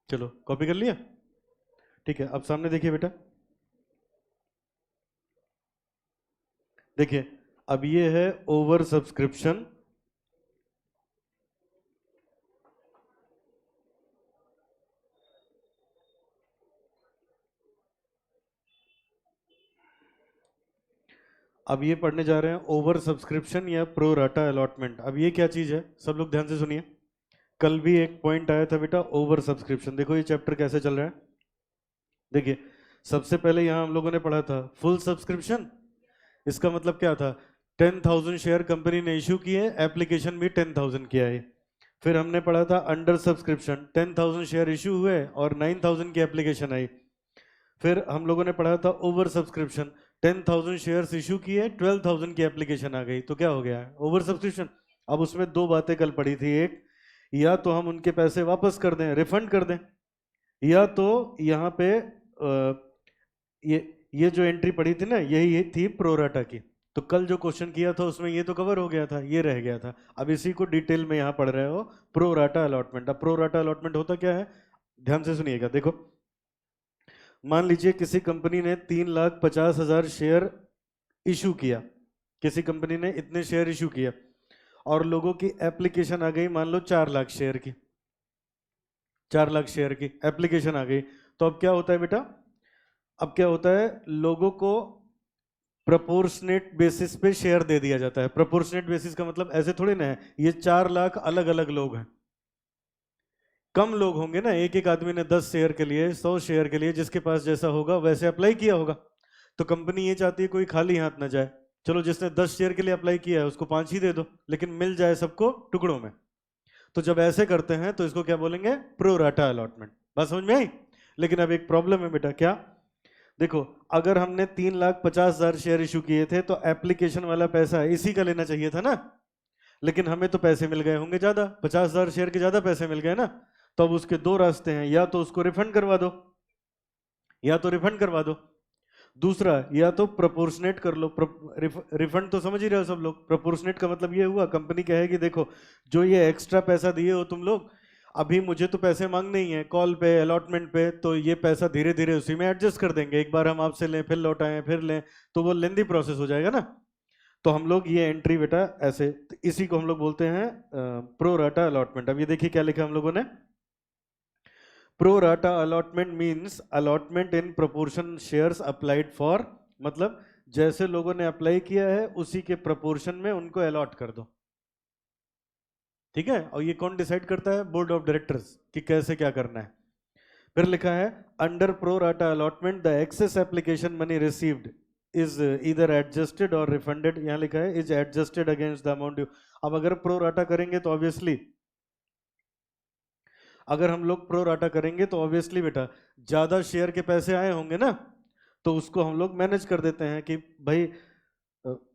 चलो copy कर लिया। ठीक है, अब सामने देखिए बेटा, देखिए अब ये है ओवर सब्सक्रिप्शन, अब ये पढ़ने जा रहे हैं ओवर सब्सक्रिप्शन या प्रो राटा अलॉटमेंट। अब ये क्या चीज है, सब लोग ध्यान से सुनिए। कल भी एक पॉइंट आया था बेटा ओवर सब्सक्रिप्शन। देखो ये चैप्टर कैसे चल रहा है। देखिए सबसे पहले यहां हम लोगों ने पढ़ा था फुल सब्सक्रिप्शन। इसका मतलब क्या था, 10,000 शेयर कंपनी ने इशू किए, एप्लीकेशन भी 10,000 किया है। फिर हमने पढ़ा था अंडर सब्सक्रिप्शन, 10,000 शेयर इशू हुए और 9,000 की एप्लीकेशन आई। फिर हम लोगों ने पढ़ा था ओवर सब्सक्रिप्शन, 10,000 शेयर्स इशू किए, 12,000 की एप्लीकेशन आ गई, तो क्या हो गया, ओवर सब्सक्रिप्शन। अब उसमें दो बातें कल पड़ी थी, एक या तो हम उनके पैसे वापस कर दें, रिफंड कर दें, या तो यहाँ पे ये ये जो एंट्री पड़ी थी ना, यही थी प्रोराटा की। तो कल जो क्वेश्चन किया था उसमें ये तो कवर हो गया था, ये रह गया था। अब इसी को डिटेल में यहाँ पढ़ रहे हो, प्रोराटा अलॉटमेंट। अब प्रोराटा अलॉटमेंट होता क्या है, ध्यान से सुनिएगा। देखो मान लीजिए किसी कंपनी ने 3,50,000 शेयर इशू किया, किसी कंपनी ने इतने शेयर इशू किया और लोगों की एप्लीकेशन आ गई मान लो 4 लाख शेयर की, 4 लाख शेयर की एप्लीकेशन आ गई। तो अब क्या होता है बेटा, अब क्या होता है, लोगों को प्रोपोर्शनेट बेसिस पे शेयर दे दिया जाता है। प्रोपोर्शनेट बेसिस का मतलब ऐसे थोड़ी ना है ये 4 लाख अलग अलग लोग हैं, कम लोग होंगे ना, एक एक आदमी ने 10 शेयर के लिए, 100 शेयर के लिए, जिसके पास जैसा होगा वैसे अप्लाई किया होगा। तो कंपनी ये चाहती है कोई खाली हाथ ना जाए। चलो जिसने 10 शेयर के लिए अप्लाई किया है उसको 5 ही दे दो, लेकिन मिल जाए सबको टुकड़ों में। तो जब ऐसे करते हैं तो इसको क्या बोलेंगे, प्रो राटा अलॉटमेंट। बात समझ में आई। लेकिन अब एक प्रॉब्लम है बेटा, क्या, देखो अगर हमने 3,50,000 शेयर इशू किए थे तो एप्लीकेशन वाला पैसा इसी का लेना चाहिए था ना, लेकिन हमें तो पैसे मिल गए होंगे ज्यादा, 50,000 शेयर के ज्यादा पैसे मिल गए ना। तो अब उसके दो रास्ते हैं, या तो उसको रिफंड करवा दो, या तो रिफंड करवा दो, दूसरा या तो प्रोपोर्शनेट कर लो। रिफंड तो समझ ही रहे हो सब लोग, प्रोपोर्शनेट का मतलब ये हुआ कंपनी कहेगी देखो जो ये एक्स्ट्रा पैसा दिए हो तुम लोग, अभी मुझे तो पैसे मांगने ही है कॉल पे अलॉटमेंट पे, तो ये पैसा धीरे धीरे उसी में एडजस्ट कर देंगे, एक बार हम आपसे लें फिर लौटाएं फिर लें, तो वो लेंदी प्रोसेस हो जाएगा ना। तो हम लोग ये एंट्री बेटा ऐसे, तो इसी को हम लोग बोलते हैं प्रो राटा अलॉटमेंट। अब ये देखिए क्या लिखा हम लोगों ने, pro rata allotment means allotment in proportion shares applied for, मतलब जैसे लोगों ने अप्लाई किया है उसी के प्रोपोर्शन में उनको अलॉट कर दो। ठीक है, और ये कौन डिसाइड करता है, बोर्ड ऑफ डायरेक्टर्स, कि कैसे क्या करना है। फिर लिखा है under pro rata allotment the excess application money received is इधर एडजस्टेड और रिफंडेड, यहां लिखा है is adjusted against the amount due. अब अगर प्रो राटा करेंगे तो ऑब्वियसली, अगर हम लोग प्रो राटा करेंगे तो ऑब्वियसली बेटा ज्यादा शेयर के पैसे आए होंगे ना, तो उसको हम लोग मैनेज कर देते हैं कि भाई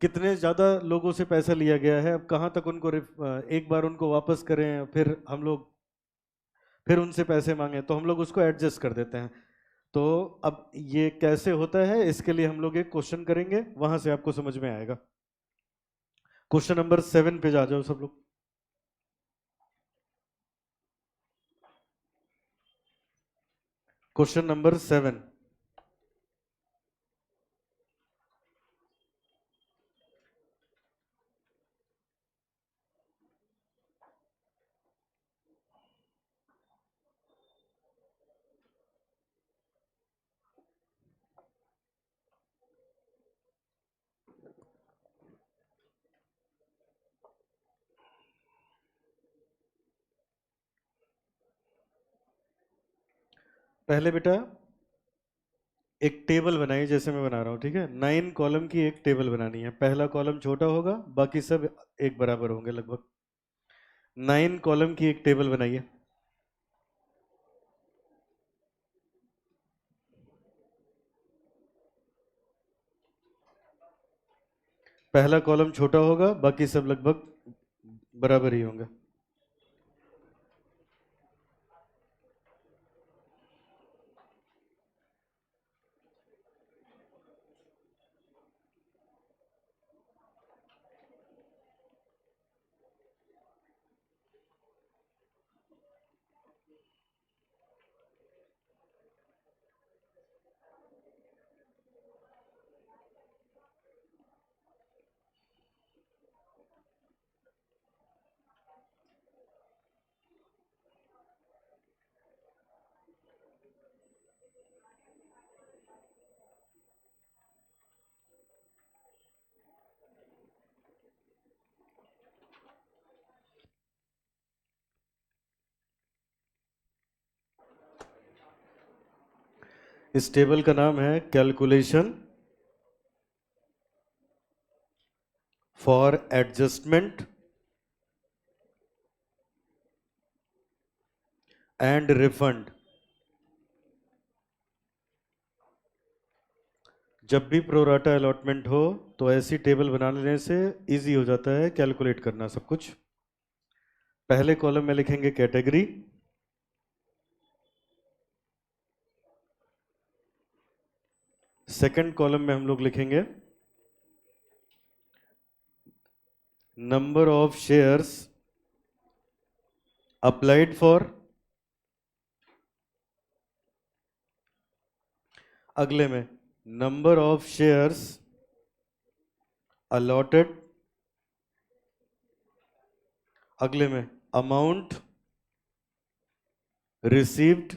कितने ज्यादा लोगों से पैसा लिया गया है, अब कहाँ तक उनको एक बार उनको वापस करें, फिर हम लोग फिर उनसे पैसे मांगे, तो हम लोग उसको एडजस्ट कर देते हैं। तो अब ये कैसे होता है, इसके लिए हम लोग एक क्वेश्चन करेंगे, वहां से आपको समझ में आएगा। क्वेश्चन नंबर 7 पे जा जाओ सब लोग। क्वेश्चन नंबर 7, पहले बेटा एक टेबल बनाइए जैसे मैं बना रहा हूँ, ठीक है, 9 कॉलम की एक टेबल बनानी है, पहला कॉलम छोटा होगा बाकी सब एक बराबर होंगे लगभग। 9 कॉलम की एक टेबल बनाइए, पहला कॉलम छोटा होगा बाकी सब लगभग बराबर ही होंगे। इस टेबल का नाम है calculation for adjustment and refund. जब भी प्रोराटा अलॉटमेंट हो तो ऐसी टेबल बना लेने से इजी हो जाता है कैलकुलेट करना सब कुछ। पहले कॉलम में लिखेंगे कैटेगरी, सेकंड कॉलम में हम लोग लिखेंगे number of shares applied for, अगले में नंबर ऑफ शेयर्स अलॉटेड, अगले में अमाउंट रिसीव्ड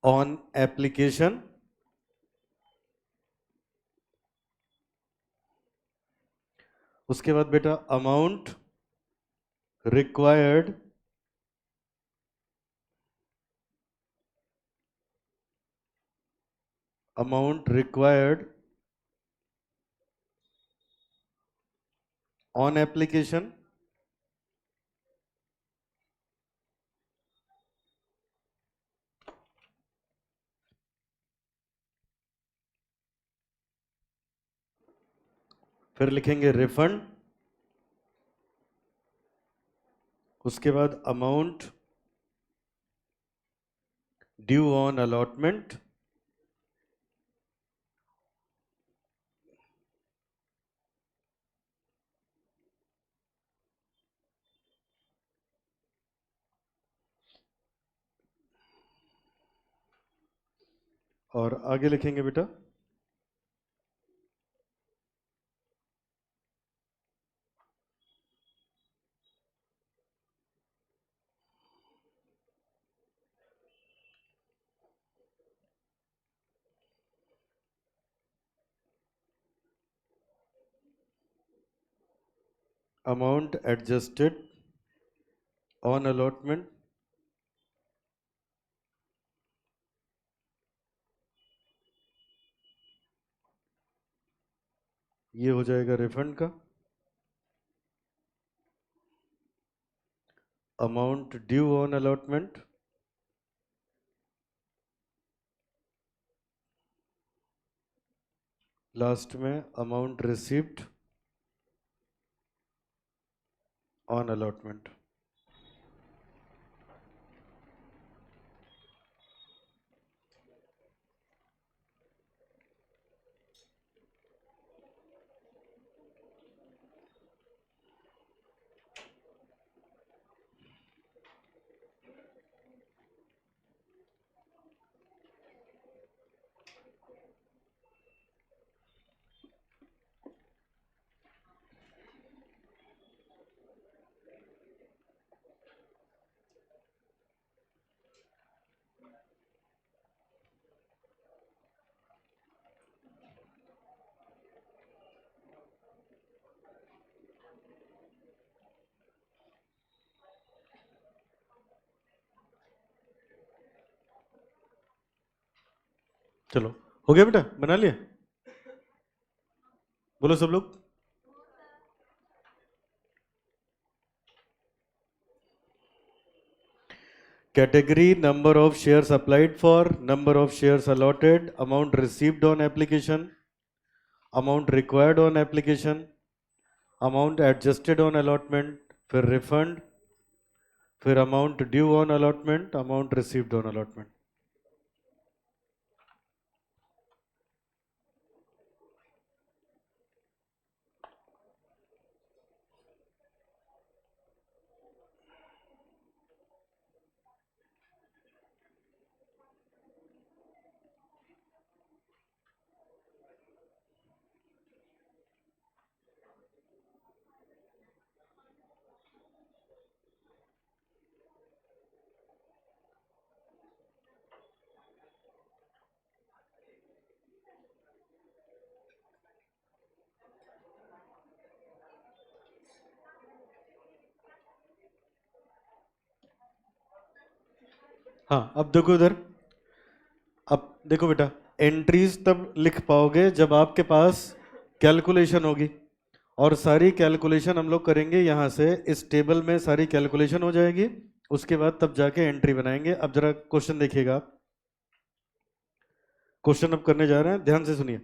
ऑन एप्लीकेशन, उसके बाद बेटा अमाउंट रिक्वायर्ड ऑन एप्लीकेशन, फिर लिखेंगे रिफंड, उसके बाद अमाउंट ड्यू ऑन अलॉटमेंट, और आगे लिखेंगे बेटा अमाउंट एडजस्टेड ऑन अलॉटमेंट, ये हो जाएगा रिफंड का, amount due on allotment, last में अमाउंट रिसीव्ड ऑन अलॉटमेंट। चलो हो गया बेटा, बना लिया, बोलो सब लोग। Category number of shares applied for, number of shares allotted, amount received on application, amount required on application, amount adjusted on allotment, फिर रिफंड, फिर amount due on allotment, amount received on allotment. हाँ अब देखो इधर, अब देखो बेटा, entries तब लिख पाओगे जब आपके पास कैलकुलेशन होगी, और सारी कैलकुलेशन हम लोग करेंगे यहाँ से, इस टेबल में सारी कैलकुलेशन हो जाएगी, उसके बाद तब जाके एंट्री बनाएंगे। अब जरा क्वेश्चन देखिएगा आप, क्वेश्चन अब करने जा रहे हैं, ध्यान से सुनिए।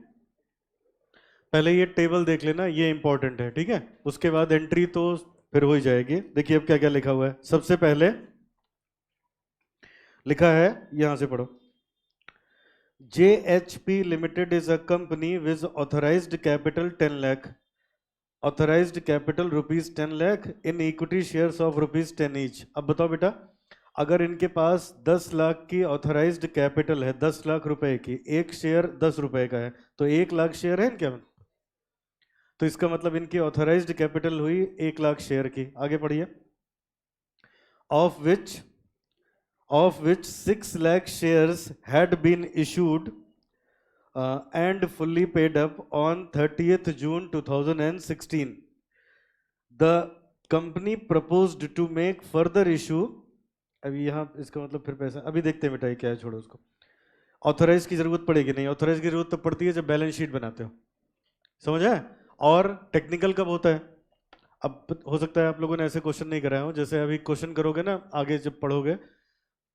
पहले ये टेबल देख लेना, ये इंपॉर्टेंट है, ठीक है, उसके बाद एंट्री तो फिर हो ही जाएगी। देखिए अब क्या क्या लिखा हुआ है। सबसे पहले लिखा है, यहां से पढ़ो, JHP limited is a company with authorised capital 10 lakh, authorised capital ₹10 lakh in equity shares of ₹10 each. अब बताओ बेटा, अगर इनके पास 10 लाख की ऑथराइज्ड कैपिटल है, 10 लाख रुपए की, एक शेयर 10 रुपए का है, तो 1 लाख शेयर है इनके, तो इसका मतलब इनकी ऑथराइज्ड कैपिटल हुई 1 लाख शेयर की। आगे पढ़िए। Of which 6 lakh shares had been issued and fully paid up on 30th June 2016, the company proposed to make further issue. अभी यहाँ इसका मतलब फिर पैसा, अभी देखते हैं बेटा ये क्या है, छोड़ो उसको। ऑथराइज की जरूरत पड़ेगी नहीं, ऑथराइज की जरूरत तब पड़ती है जब बैलेंस शीट बनाते हो, समझ आए? और टेक्निकल कब होता है? अब हो सकता है आप लोगों ने ऐसे क्वेश्चन नहीं कराए हो, जैसे अभी क्वेश्चन करोगे ना आगे जब पढ़ोगे,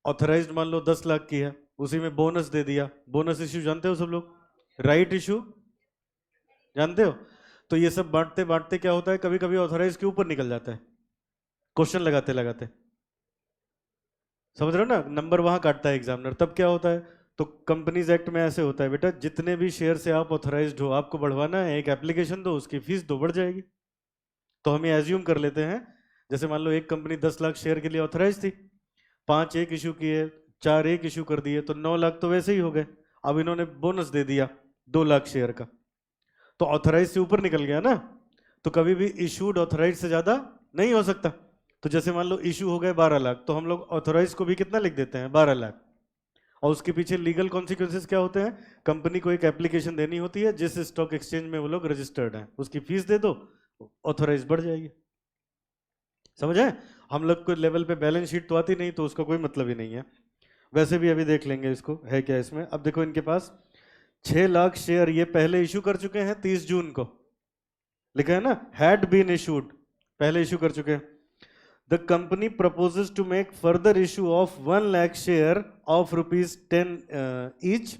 ऑथराइज्ड मान लो 10 लाख की है, उसी में बोनस दे दिया। बोनस इश्यू जानते हो सब लोग, राइट इश्यू जानते हो? तो ये सब बांटते बांटते क्या होता है, कभी कभी ऑथराइज के ऊपर निकल जाता है क्वेश्चन लगाते लगाते, समझ रहे हो ना, नंबर वहां काटता है एग्जामिनर। तब क्या होता है, तो कंपनीज एक्ट में ऐसे होता है बेटा, जितने भी शेयर से आप ऑथराइज्ड हो, आपको बढ़वाना है, एक एप्लीकेशन दो, उसकी फीस दो, बढ़ जाएगी। तो हम ये एज्यूम कर लेते हैं, जैसे मान लो एक कंपनी 10 लाख शेयर के लिए ऑथराइज थी, 5 एक इशू किए, 4 एक इशू कर दिए, तो 9 लाख तो वैसे ही हो गए। अब इन्होंने बोनस दे दिया 2 लाख शेयर का, तो ऑथराइज से ऊपर निकल गया ना, तो कभी भी इशूड ऑथराइज से ज्यादा नहीं हो सकता। तो जैसे मान लो इशू हो गए 12 लाख, तो हम लोग ऑथराइज को भी कितना लिख देते हैं, 12 लाख। और उसके पीछे लीगल कॉन्सिक्वेंसेस क्या होते हैं, कंपनी को एक एप्लीकेशन देनी होती है, जिस स्टॉक एक्सचेंज में वो लोग रजिस्टर्ड हैं, उसकी फीस दे दो, ऑथराइज बढ़ जाएगी। समझ आए? हम लोग को लेवल पे बैलेंस शीट तो आती नहीं, तो उसका कोई मतलब ही नहीं है। वैसे भी अभी देख लेंगे इसको है क्या इसमें। अब देखो इनके पास 6 लाख शेयर ये पहले इशू कर चुके हैं 30 जून को, लिखा है ना, हैड बीन इशूड, पहले इशू कर चुके हैं। The company proposes to make further issue of 1 lakh share of ₹10 each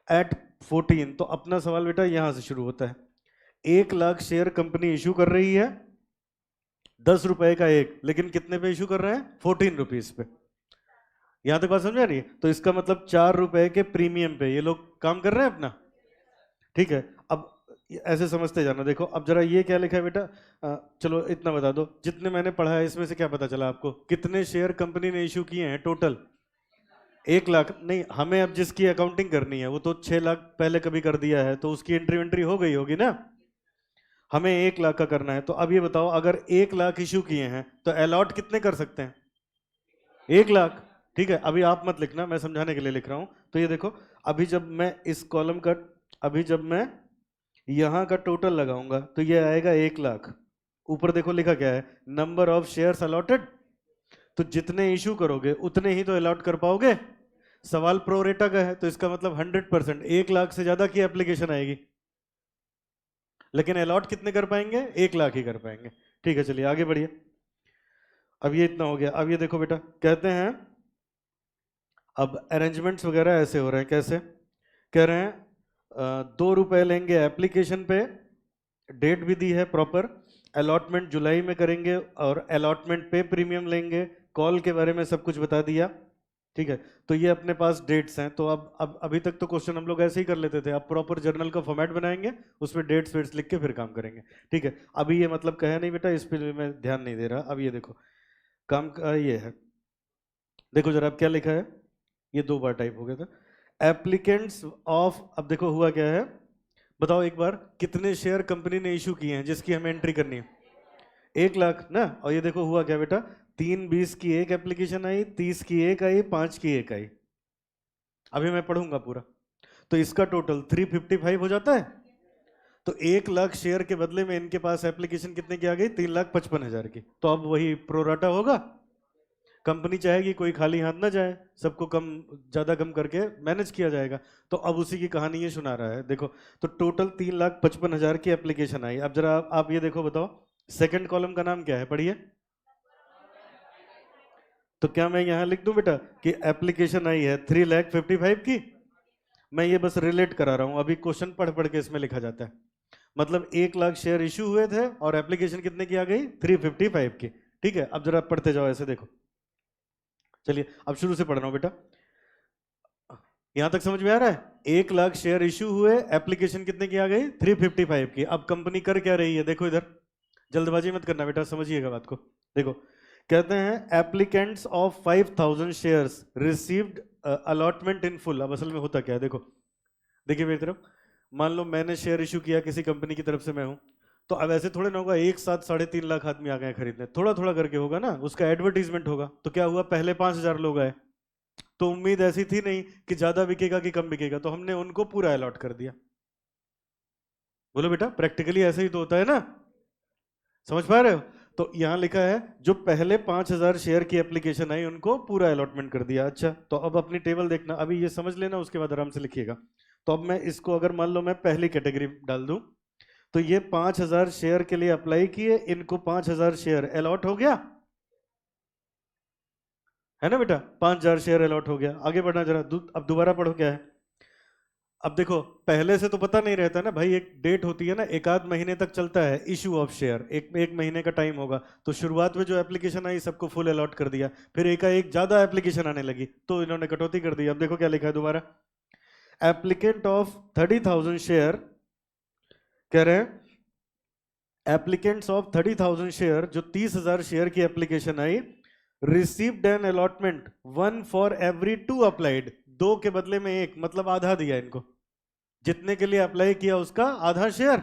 at 14। तो अपना सवाल बेटा यहां से शुरू होता है, 1 लाख शेयर कंपनी इशू कर रही है, 10 रुपए का एक, लेकिन कितने पे इशू कर रहे हैं, 14 रुपीज पे। यहां तक बात समझ आ रही है? तो इसका मतलब 4 रुपए के प्रीमियम पे ये लोग काम कर रहे हैं अपना, ठीक है। अब ऐसे समझते जाना। देखो अब जरा ये क्या लिखा है बेटा, चलो इतना बता दो, जितने मैंने पढ़ा है इसमें से क्या पता चला आपको, कितने शेयर कंपनी ने इशू किए हैं टोटल? 1 लाख नहीं, हमें अब जिसकी अकाउंटिंग करनी है वो तो 6 लाख पहले कभी कर दिया है, तो उसकी एंट्री वेंट्री हो गई होगी ना, हमें 1 लाख का करना है। तो अब ये बताओ, अगर 1 लाख इशू किए हैं तो अलॉट कितने कर सकते हैं, 1 लाख, ठीक है। अभी आप मत लिखना, मैं समझाने के लिए लिख रहा हूं। तो ये देखो, अभी जब मैं इस कॉलम का, अभी जब मैं यहां का टोटल लगाऊंगा तो ये आएगा 1 लाख। ऊपर देखो लिखा क्या है, नंबर ऑफ शेयर्स अलॉटेड, तो जितने इशू करोगे उतने ही तो अलॉट कर पाओगे। सवाल प्रोरेटा का है, तो इसका मतलब 100%, 1 लाख से ज्यादा की एप्लीकेशन आएगी, लेकिन अलॉट कितने कर पाएंगे, 1 लाख ही कर पाएंगे। ठीक है, चलिए आगे बढ़िए। अब ये इतना हो गया। अब ये देखो बेटा, कहते हैं अब अरेंजमेंट्स वगैरह ऐसे हो रहे हैं, कैसे कह रहे हैं, 2 रुपए लेंगे एप्लीकेशन पे, डेट भी दी है प्रॉपर, अलॉटमेंट जुलाई में करेंगे और अलॉटमेंट पे प्रीमियम लेंगे, कॉल के बारे में सब कुछ बता दिया, ठीक है। तो ये अपने पास डेट्स हैं। तो अब अभी तक तो क्वेश्चन हम लोग ऐसे ही कर लेते थे, अब प्रॉपर जर्नल का फॉर्मेट बनाएंगे, उसमें डेट्स वेट्स लिख के फिर काम करेंगे, ठीक है। अभी ये मतलब कहे नहीं बेटा, इस पर मैं ध्यान नहीं दे रहा। अब ये देखो काम का ये है, देखो जरा अब क्या लिखा है, ये 2 बार टाइप हो गया था। एप्लीकेंट्स ऑफ, अब देखो हुआ क्या है, बताओ एक बार, कितने शेयर कंपनी ने इशू किए हैं जिसकी हमें एंट्री करनी है, 1 लाख ना। और ये देखो हुआ क्या बेटा, 3/20 की एक एप्लीकेशन आई, 30 की एक आई, 5 की एक आई। अभी मैं पढ़ूंगा पूरा, तो इसका टोटल 355 हो जाता है। तो 1 लाख शेयर के बदले में इनके पास एप्लीकेशन कितने की आ गई, 3,55,000 की। तो अब वही प्रोराटा होगा, कंपनी चाहेगी कोई खाली हाथ ना जाए, सबको कम ज्यादा कम करके मैनेज किया जाएगा। तो अब उसी की कहानी ये सुना रहा है, देखो। तो टोटल 3,55,000 की एप्लीकेशन आई। अब जरा आप ये देखो, बताओ सेकंड कॉलम का नाम क्या है, पढ़िए। तो क्या मैं यहां लिख दूं बेटा कि एप्लीकेशन आई है 3,55,000 की? मैं ये बस रिलेट करा रहा हूं, अभी क्वेश्चन पढ़ पढ़ के इसमें लिखा जाता है। मतलब 1,00,000 शेयर इशू हुए थे और एप्लीकेशन कितने की आ गई? 355 की। ठीक है, अब जरा पढ़ते जाओ ऐसे, देखो। चलिए अब शुरू से पढ़ रहा हूं बेटा, यहां तक समझ में आ रहा है? 1,00,000 शेयर इशू हुए, एप्लीकेशन कितने की आ गई? 355 की। अब कंपनी कर क्या रही है, देखो इधर, जल्दबाजी मत करना बेटा, समझिएगा बात को। देखो, कहते हैं applicants of 5,000 shares received allotment in full. अब असल में होता क्या है, देखो, देखिए मेरी तरफ। मान लो मैंने शेयर इशू किया किसी कंपनी की तरफ से, मैं हूं, तो अब ऐसे थोड़े ना होगा एक साथ 3.5 लाख आदमी आ गए खरीदने, थोड़ा थोड़ा करके होगा ना, उसका एडवर्टीजमेंट होगा। तो क्या हुआ, पहले 5,000 लोग आए, तो उम्मीद ऐसी थी नहीं कि ज्यादा बिकेगा कि कम बिकेगा, तो हमने उनको पूरा अलॉट कर दिया। बोलो बेटा, प्रैक्टिकली ऐसे ही तो होता है ना, समझ पा रहे हो? तो यहां लिखा है जो पहले 5,000 शेयर की एप्लीकेशन आई उनको पूरा अलॉटमेंट कर दिया। अच्छा, तो अब अपनी टेबल देखना, अभी ये समझ लेना, उसके बाद आराम से लिखिएगा। तो अब मैं इसको अगर मान लो मैं पहली कैटेगरी डाल दूं, तो ये 5,000 शेयर के लिए अप्लाई किए, इनको 5,000 शेयर अलॉट हो गया, है ना बेटा? 5,000 शेयर अलॉट हो गया। आगे बढ़ना जरा, अब दोबारा पढ़ो क्या है। अब देखो, पहले से तो पता नहीं रहता ना भाई, एक डेट होती है ना, एक आध महीने तक चलता है इशू ऑफ शेयर, एक महीने का टाइम होगा। तो शुरुआत में जो एप्लीकेशन आई सबको फुल अलॉट कर दिया, फिर एकाएक ज्यादा एप्लीकेशन आने लगी तो इन्होंने कटौती कर दी। अब देखो क्या लिखा है दोबारा, एप्लीकेंट ऑफ 30,000 शेयर, कह रहे हैं एप्लीकेंट्स ऑफ 30,000 शेयर, जो 30,000 शेयर की application I, received an allotment 1 for every 2 applied. 2 के बदले में 1, मतलब आधा दिया इनको, जितने के लिए अप्लाई किया उसका आधा शेयर।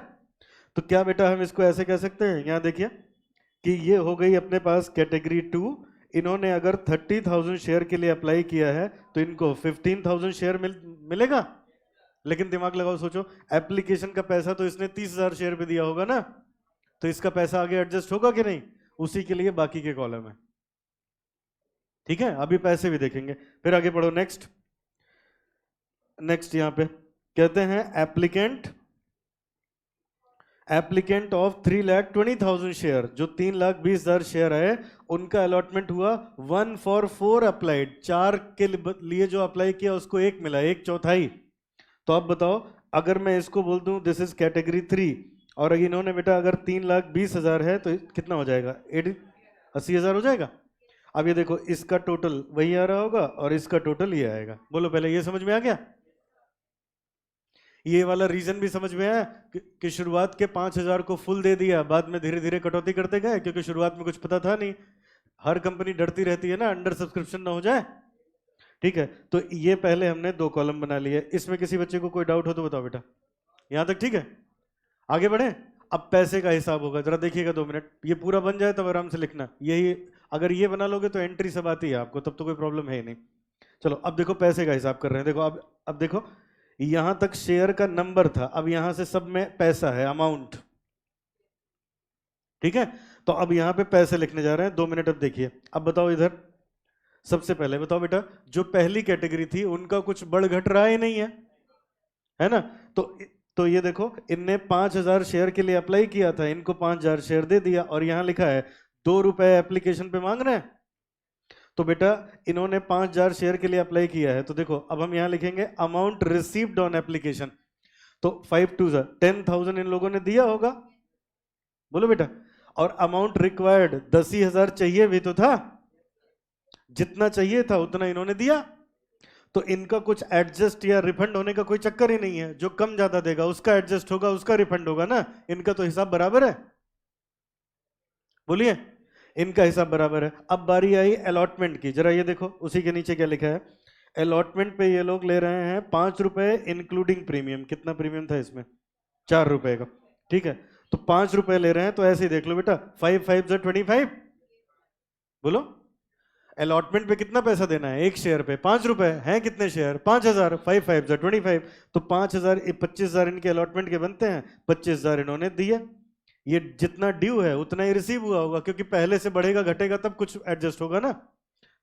तो क्या बेटा हम इसको ऐसे कह सकते हैं, यहां देखिए कि ये हो गई अपने पास कैटेगरी 2। इन्होंने अगर 30,000 शेयर के लिए अप्लाई किया है तो इनको 15,000 शेयर मिलेगा। लेकिन दिमाग लगाओ, सोचो, एप्लीकेशन का पैसा तो इसने 30,000 शेयर पे दिया होगा ना, तो इसका पैसा आगे एडजस्ट होगा कि नहीं? उसी के लिए बाकी के कॉलम है। ठीक है, अभी पैसे भी देखेंगे, फिर आगे बढ़ो। नेक्स्ट, नेक्स्ट यहां पे कहते हैं एप्लीकेंट ऑफ 3,20,000 शेयर, जो 3,20,000 शेयर है, उनका अलॉटमेंट हुआ 1 फॉर 4 अप्लाइड। 4 के लिए जो अप्लाई किया उसको 1 मिला, 1/4। तो अब बताओ, अगर मैं इसको बोल दूं दिस इज कैटेगरी 3, और इन्होंने बेटा अगर 3,20,000 है तो कितना हो जाएगा? 80,000 हो जाएगा। अब ये देखो, इसका टोटल वही आ रहा होगा और इसका टोटल ये आएगा। बोलो पहले ये समझ में आ गया? ये वाला रीजन भी समझ में आया कि शुरुआत के 5,000 को फुल दे दिया, बाद में धीरे धीरे कटौती करते गए, क्योंकि शुरुआत में कुछ पता था नहीं। हर कंपनी डरती रहती है ना अंडर सब्सक्रिप्शन ना हो जाए। ठीक है, तो ये पहले हमने 2 कॉलम बना लिए। इसमें किसी बच्चे को कोई डाउट हो तो बताओ बेटा, यहां तक ठीक है? आगे बढ़े। अब पैसे का हिसाब होगा, जरा देखिएगा 2 मिनट, ये पूरा बन जाए तब आराम से लिखना। यही अगर ये बना लोगे तो एंट्री सब आती है आपको, तब तो कोई प्रॉब्लम है ही नहीं। चलो अब देखो पैसे का हिसाब कर रहे हैं। देखो अब देखो, यहां तक शेयर का नंबर था, अब यहां से सब में पैसा है, अमाउंट। ठीक है, तो अब यहां पे पैसे लिखने जा रहे हैं। 2 मिनट, अब देखिए। अब बताओ इधर, सबसे पहले बताओ बेटा, जो पहली कैटेगरी थी उनका कुछ बढ़ घट रहा ही नहीं है ना? तो ये देखो, इनने 5,000 शेयर के लिए अप्लाई किया था, इनको 5,000 शेयर दे दिया, और यहां लिखा है 2 रुपए एप्लीकेशन पे मांग रहे हैं। तो बेटा इन्होंने 5,000 शेयर के लिए अप्लाई किया है, तो देखो अब हम यहां लिखेंगे अमाउंट रिसीव्ड ऑन एप्लीकेशन। तो 5 2 10,000 इन लोगों ने दिया होगा, बोलो बेटा। और अमाउंट रिक्वायर्ड 10,000 चाहिए भी तो था, जितना चाहिए था उतना इन्होंने दिया। तो इनका कुछ एडजस्ट या रिफंड होने का कोई चक्कर ही नहीं है। जो कम ज्यादा देगा उसका एडजस्ट होगा, उसका रिफंड होगा ना। इनका तो हिसाब बराबर है, बोलिए, इनका हिसाब बराबर है। अब बारी आई अलॉटमेंट की, जरा ये देखो उसी के नीचे क्या लिखा है। अलॉटमेंट पे ये लोग ले रहे हैं 5 रुपए इंक्लूडिंग प्रीमियम। कितना प्रीमियम था इसमें? 4 रुपए का। ठीक है, तो 5 रुपए ले रहे हैं, तो ऐसे ही देख लो बेटा, 5 5 25। बोलो, अलॉटमेंट पे कितना पैसा देना है? 1 शेयर पे 5 रुपए हैं, कितने शेयर? 5,000। 5 5 25, तो 5,000 25,000 इनके अलॉटमेंट के बनते हैं, 25,000 इन्होंने दिए। ये जितना ड्यू है उतना ही रिसीव हुआ होगा, क्योंकि पहले से बढ़ेगा घटेगा तब कुछ एडजस्ट होगा ना।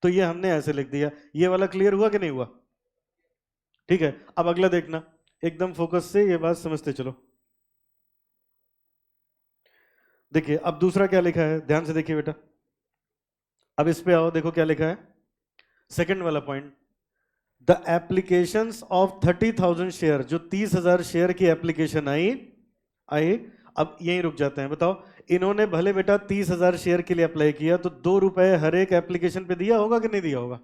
तो ये हमने ऐसे लिख दिया। ये वाला क्लियर हुआ कि नहीं हुआ? ठीक है, अब अगला देखना, एकदम फोकस से ये बात समझते चलो। देखिए अब दूसरा क्या लिखा है, ध्यान से देखिए बेटा। अब इस पे आओ, देखो क्या लिखा है, सेकंड वाला point. The applications of 30,000 share, जो 30,000 शेयर की एप्लीकेशन आई आई अब यहीं रुक जाते हैं। बताओ, इन्होंने भले बेटा 30,000 शेयर के लिए अप्लाई किया, तो 2 रुपए हर एक एप्लीकेशन पे दिया होगा कि नहीं दिया होगा?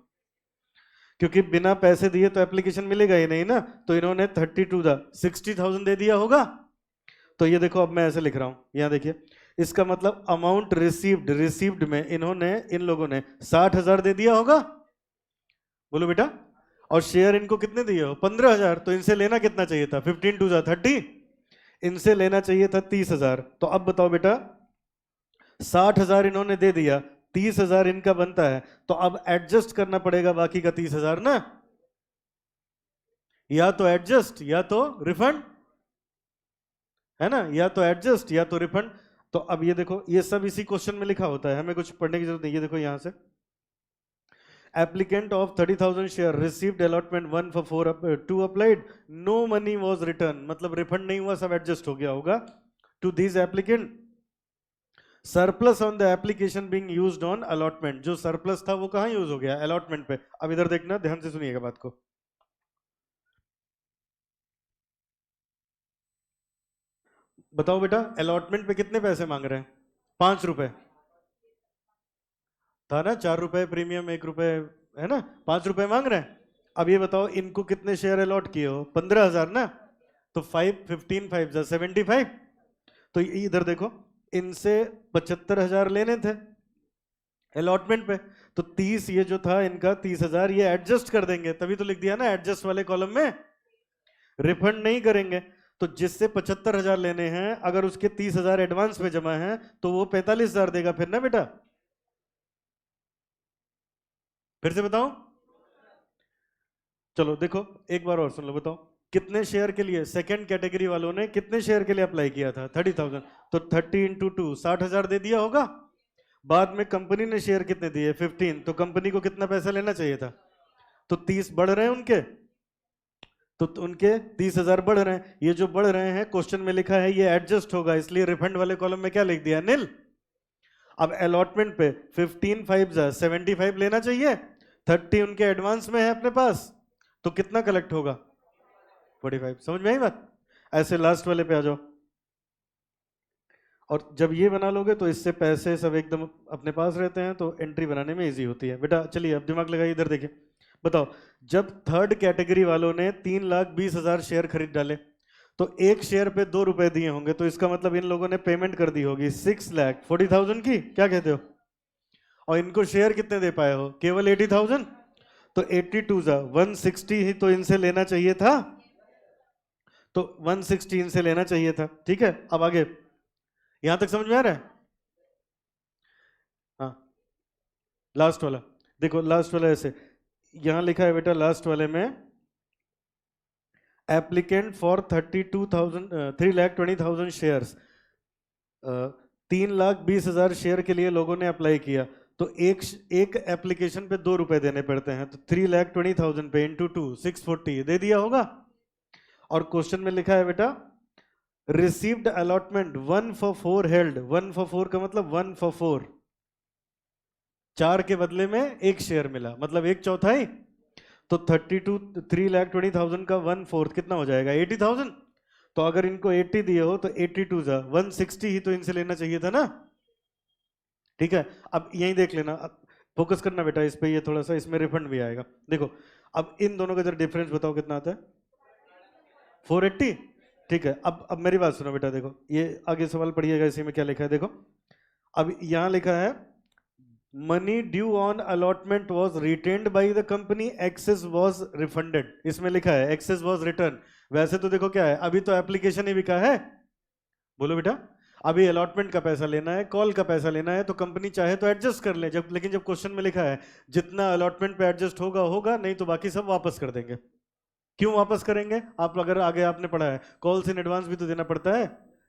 क्योंकि बिना पैसे दिए तो एप्लीकेशन मिलेगा ही नहीं ना। तो इन्होंने 60,000 दे दिया होगा। तो ये देखो, अब मैं ऐसे लिख रहा हूं, यहां देखिए, इसका मतलब अमाउंट रिसीव्ड, रिसीव्ड में इन्होंने, इन लोगों ने 60,000 दे दिया होगा। बोलो बेटा। और शेयर इनको कितने दिए हो? 15,000। तो इनसे लेना कितना चाहिए था? 15 टू 30। इनसे लेना चाहिए था 30,000। तो अब बताओ बेटा, 60,000 इन्होंने दे दिया, 30,000 इनका बनता है, तो अब एडजस्ट करना पड़ेगा बाकी का 30,000 ना। या तो एडजस्ट या तो रिफंड, है ना, या तो एडजस्ट या तो रिफंड। तो अब ये देखो, ये सब इसी क्वेश्चन में लिखा होता है, हमें कुछ पढ़ने की जरूरत नहीं। ये देखो यहां से, applicant of 30,000 share received allotment 1 for 4 2 applied, no money was return, मतलब रिफंड नहीं हुआ, सब एडजस्ट हो गया होगा to this applicant. Surplus on the application being used on allotment, जो सरप्लस था वो कहां यूज हो गया? अलॉटमेंट पे। अब इधर देखना, ध्यान से सुनिएगा बात को। बताओ बेटा, अलॉटमेंट पे कितने पैसे मांग रहे हैं? 5 रुपए था ना, 4 रुपए प्रीमियम, 1 रुपए, है ना, 5 रुपए मांग रहे हैं। अब ये बताओ, इनको कितने शेयर अलॉट किए हो? 15,000 ना। तो 5 15 5 75। तो इधर देखो, इनसे 75,000 लेने थे अलॉटमेंट पे, तो 30 ये जो था इनका 30,000 ये एडजस्ट कर देंगे, तभी तो लिख दिया ना एडजस्ट वाले कॉलम में, रिफंड नहीं करेंगे। तो जिससे 75,000 लेने हैं, अगर उसके 30,000 एडवांस में जमा है, तो वो 45,000 देगा फिर ना बेटा। फिर से बताओ, चलो देखो एक बार और सुन लो। बताओ, कितने शेयर के लिए सेकंड कैटेगरी वालों ने कितने शेयर के लिए अप्लाई किया था? 30,000। तो 30 इंटू 2, 60,000 दे दिया होगा। बाद में कंपनी ने शेयर कितने दिए? 15। तो कंपनी को कितना पैसा लेना चाहिए था? तो 30 बढ़ रहे हैं उनके, तो उनके 30,000 बढ़ रहे हैं। ये जो बढ़ रहे हैं, क्वेश्चन में लिखा है ये एडजस्ट होगा, इसलिए रिफंड वाले कॉलम में क्या लिख दिया? नील। अब अलॉटमेंट पे 15 5 75 लेना चाहिए, 30 उनके एडवांस में है अपने पास, तो कितना कलेक्ट होगा? 45। समझ में आई बात? ऐसे लास्ट वाले पे आ जाओ, और जब ये बना लोगे तो इससे पैसे सब एकदम अपने पास रहते हैं, तो एंट्री बनाने में इजी होती है बेटा। चलिए अब दिमाग लगाइए, इधर देखिए। बताओ, जब थर्ड कैटेगरी वालों ने 3,20,000 शेयर खरीद डाले, तो एक शेयर पे 2 रुपए दिए होंगे, तो इसका मतलब इन लोगों ने पेमेंट कर दी होगी 6,40,000 की, क्या कहते हो? और इनको शेयर कितने दे पाए हो? केवल 80,000। तो 82 160 ही तो इनसे लेना चाहिए था, तो 160 इनसे लेना चाहिए था। ठीक है, अब आगे, यहां तक समझ में आ रहा है? हाँ, लास्ट वाला देखो, लास्ट वाला ऐसे यहां लिखा है बेटा, लास्ट वाले में एप्लीकेंट फॉर 32,000 3,20,000 शेयर्स, 3,20,000 शेयर के लिए लोगों ने अप्लाई किया, तो एक एक एप्लीकेशन पे 2 रुपए देने पड़ते हैं, तो 3,20,000 पे इंटू 2 640 दे दिया होगा। और क्वेश्चन में लिखा है बेटा, received allotment 1 for 4 held, 1 for 4 का मतलब 1 for 4, 4 के बदले में एक शेयर मिला, मतलब एक चौथाई। तो 3,20,000 का 1/4 कितना हो जाएगा? 80,000। तो अगर इनको 80 दिए हो, तो 82 160 ही तो इनसे लेना चाहिए था ना। ठीक है, अब यही देख लेना, फोकस करना बेटा इस पे, ये थोड़ा सा इसमें रिफंड भी आएगा। देखो, अब इन दोनों का जरा डिफरेंस बताओ कितना आता है? 480। ठीक है, अब मेरी बात सुनो बेटा, देखो ये आगे सवाल पढ़िएगा, इसी में क्या लिखा है देखो। अब यहां लिखा है, money due on allotment was retained by the company, excess was refunded. इसमें लिखा है एक्सेस वॉज रिटर्न। वैसे तो देखो क्या है, अभी तो एप्लीकेशन ही बिका है। बोलो बेटा, अभी अलॉटमेंट का पैसा लेना है, कॉल का पैसा लेना है, तो कंपनी चाहे तो एडजस्ट कर ले, जब लेकिन जब क्वेश्चन में लिखा है जितना अलॉटमेंट पे एडजस्ट होगा होगा, नहीं तो बाकी सब वापस कर देंगे। क्यों वापस करेंगे? आप अगर आगे आपने पढ़ा है, कॉल्स इन एडवांस भी तो देना पड़ता है,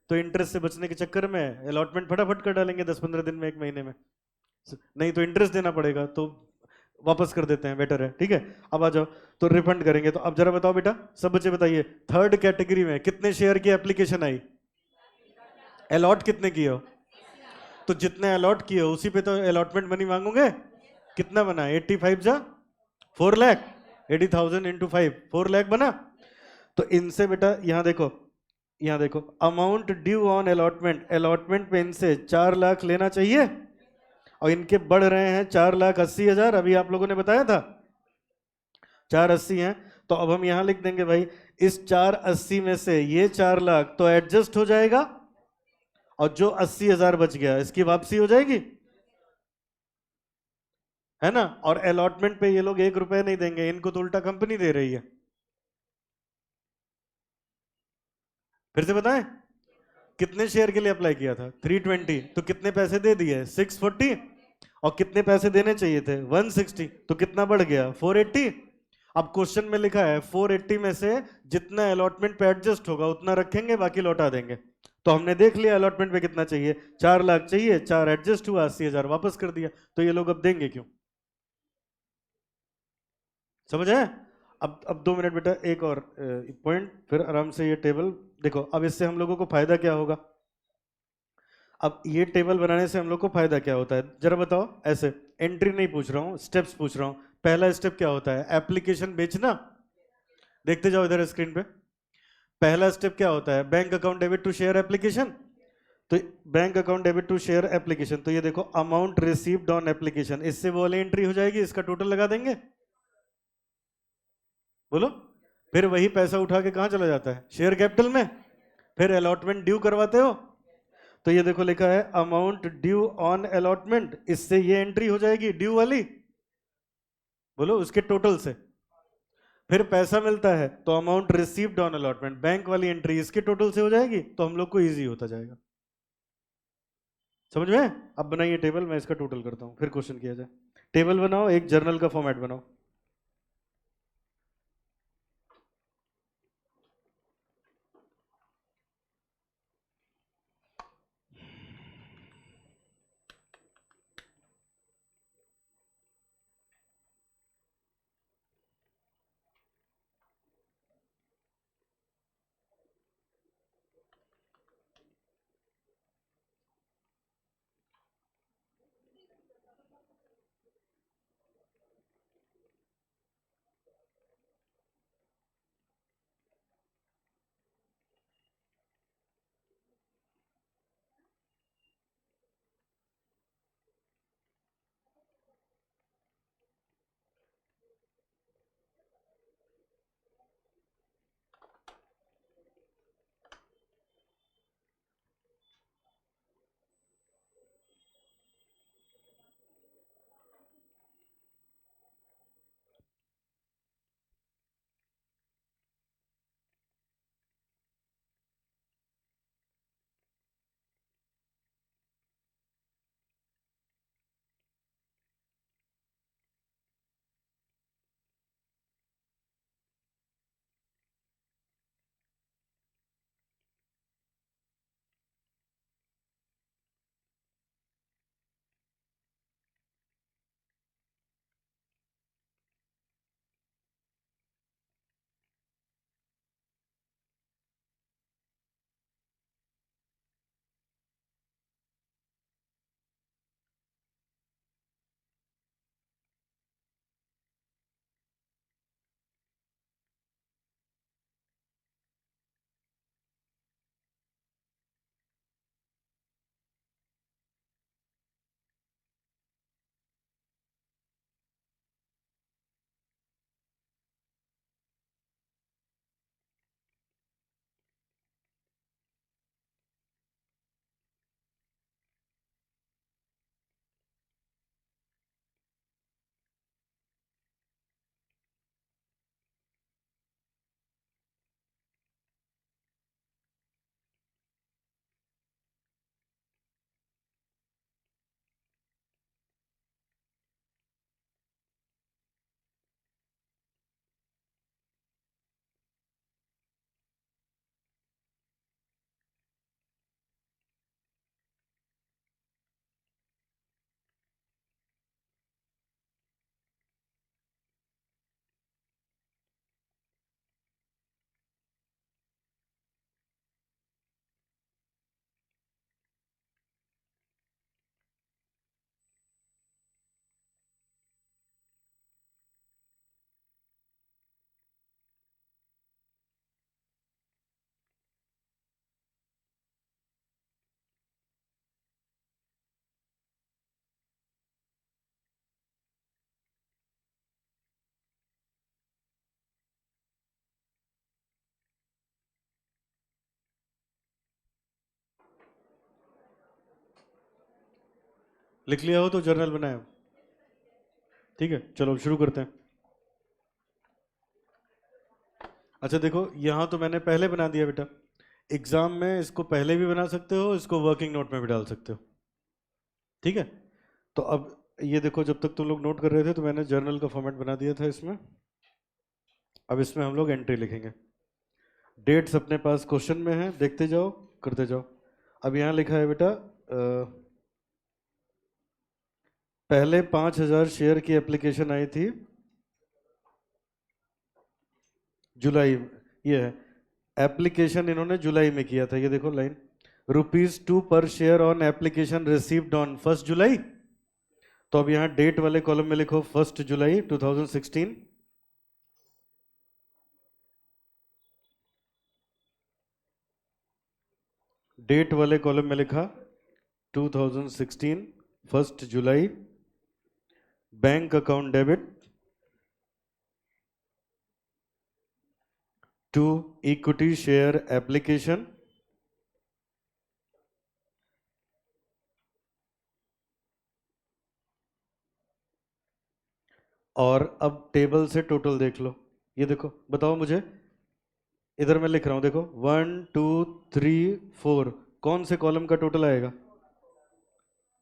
तो इंटरेस्ट से बचने के चक्कर में अलॉटमेंट फटाफट कर डालेंगे 10-15 दिन में, 1 महीने में। नहीं तो इंटरेस्ट देना पड़ेगा, तो वापस कर देते हैं, बेटर है, ठीक है। अब आ जाओ, तो रिफंड करेंगे। तो अब जरा बताओ बेटा, सब बच्चे बताइए, थर्ड कैटेगरी में कितने शेयर की एप्लीकेशन आई? अलॉट कितने किए हो? तो जितने अलॉट किए हो उसी पे तो अलॉटमेंट मनी मांगोगे। कितना बना? 85 जा 4 लाख, 80,000 इंटू 5, 4 लाख बना। तो इनसे बेटा यहाँ देखो, यहाँ देखो, amount due on allotment, allotment पे इनसे 4 लाख लेना चाहिए, और इनके बढ़ रहे हैं 4,80,000, अभी आप लोगों ने बताया था 480 हैं। तो अब हम यहां लिख देंगे भाई, इस 480 में से ये 4 लाख तो एडजस्ट हो जाएगा, और जो 80,000 बच गया इसकी वापसी हो जाएगी, है ना। और अलॉटमेंट पे ये लोग 1 रुपए नहीं देंगे, इनको तो उल्टा कंपनी दे रही है। फिर से बताएं, कितने शेयर के लिए अप्लाई किया था? 320, तो कितने पैसे दे दिए? 640। और कितने पैसे देने चाहिए थे? 160, तो कितना बढ़ गया? 480। अब क्वेश्चन में लिखा है 480 में से जितना अलॉटमेंट पे एडजस्ट होगा उतना रखेंगे, बाकी लौटा देंगे। तो हमने देख लिया अलॉटमेंट पे कितना चाहिए, 4 लाख चाहिए, 4 एडजस्ट हुआ, 80,000 वापस कर दिया। तो ये लोग अब देंगे क्यों? समझ आया? अब 2 मिनट बेटा, एक और पॉइंट, फिर आराम से ये टेबल देखो। अब इससे हम लोगों को फायदा क्या होगा? अब ये टेबल बनाने से हम लोग को फायदा क्या होता है, जरा बताओ। ऐसे एंट्री नहीं पूछ रहा हूँ, स्टेप्स पूछ रहा हूँ। पहला स्टेप क्या होता है? एप्लीकेशन बेचना। देखते जाओ इधर स्क्रीन पे। पहला स्टेप क्या होता है? Bank account debit to share application. तो bank account debit to share application, तो ये देखो, अमाउंट रिसीव्ड ऑन एप्लीकेशन, इससे वो वाली एंट्री हो जाएगी, इसका टोटल लगा देंगे। बोलो। फिर वही पैसा उठा के कहाँ चला जाता है? शेयर कैपिटल में। फिर अलॉटमेंट ड्यू करवाते हो, तो ये देखो लिखा है अमाउंट ड्यू ऑन अलॉटमेंट, इससे ये एंट्री हो जाएगी ड्यू वाली। बोलो, उसके टोटल से। फिर पैसा मिलता है तो amount received on allotment, bank वाली एंट्री इसके टोटल से हो जाएगी, तो हम लोग को इजी होता जाएगा। समझ में? अब बनाइए टेबल, मैं इसका टोटल करता हूं, फिर क्वेश्चन किया जाए। टेबल बनाओ, एक जर्नल का फॉर्मेट बनाओ। लिख लिया हो तो जर्नल बनाया। ठीक है, चलो अब शुरू करते हैं। अच्छा देखो, यहाँ तो मैंने पहले बना दिया बेटा। एग्जाम में इसको पहले भी बना सकते हो, इसको वर्किंग नोट में भी डाल सकते हो। ठीक है, तो अब ये देखो, जब तक तुम लोग नोट कर रहे थे तो मैंने जर्नल का फॉर्मेट बना दिया था इसमें। अब इसमें हम लोग एंट्री लिखेंगे। डेट्स अपने पास क्वेश्चन में है, देखते जाओ करते जाओ। अब यहाँ लिखा है बेटा, पहले 5,000 शेयर की एप्लीकेशन आई थी जुलाई, ये है एप्लीकेशन, इन्होंने जुलाई में किया था। ये देखो लाइन, ₹2 पर share on application received on 1 जुलाई। तो अब यहाँ डेट वाले कॉलम में लिखो 1 जुलाई 2016। डेट वाले कॉलम में लिखा 2016 1 जुलाई। Bank account debit to equity share application. और अब टेबल से टोटल देख लो। ये देखो, बताओ मुझे, इधर मैं लिख रहा हूं, देखो 1 2 3 4, कौन से कॉलम का टोटल आएगा?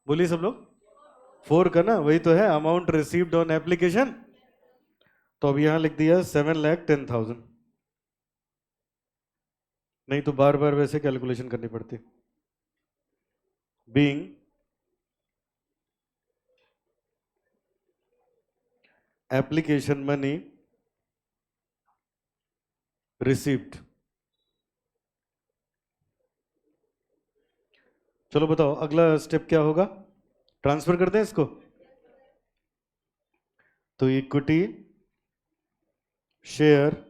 बोलिए सब लोग। 4 का ना, वही तो है अमाउंट रिसीव्ड ऑन एप्लीकेशन। तो अब यहां लिख दिया 7,10,000। नहीं तो बार बार वैसे कैलकुलेशन करनी पड़ती। Being application money received. चलो बताओ अगला स्टेप क्या होगा? ट्रांसफर करते हैं इसको। तो equity share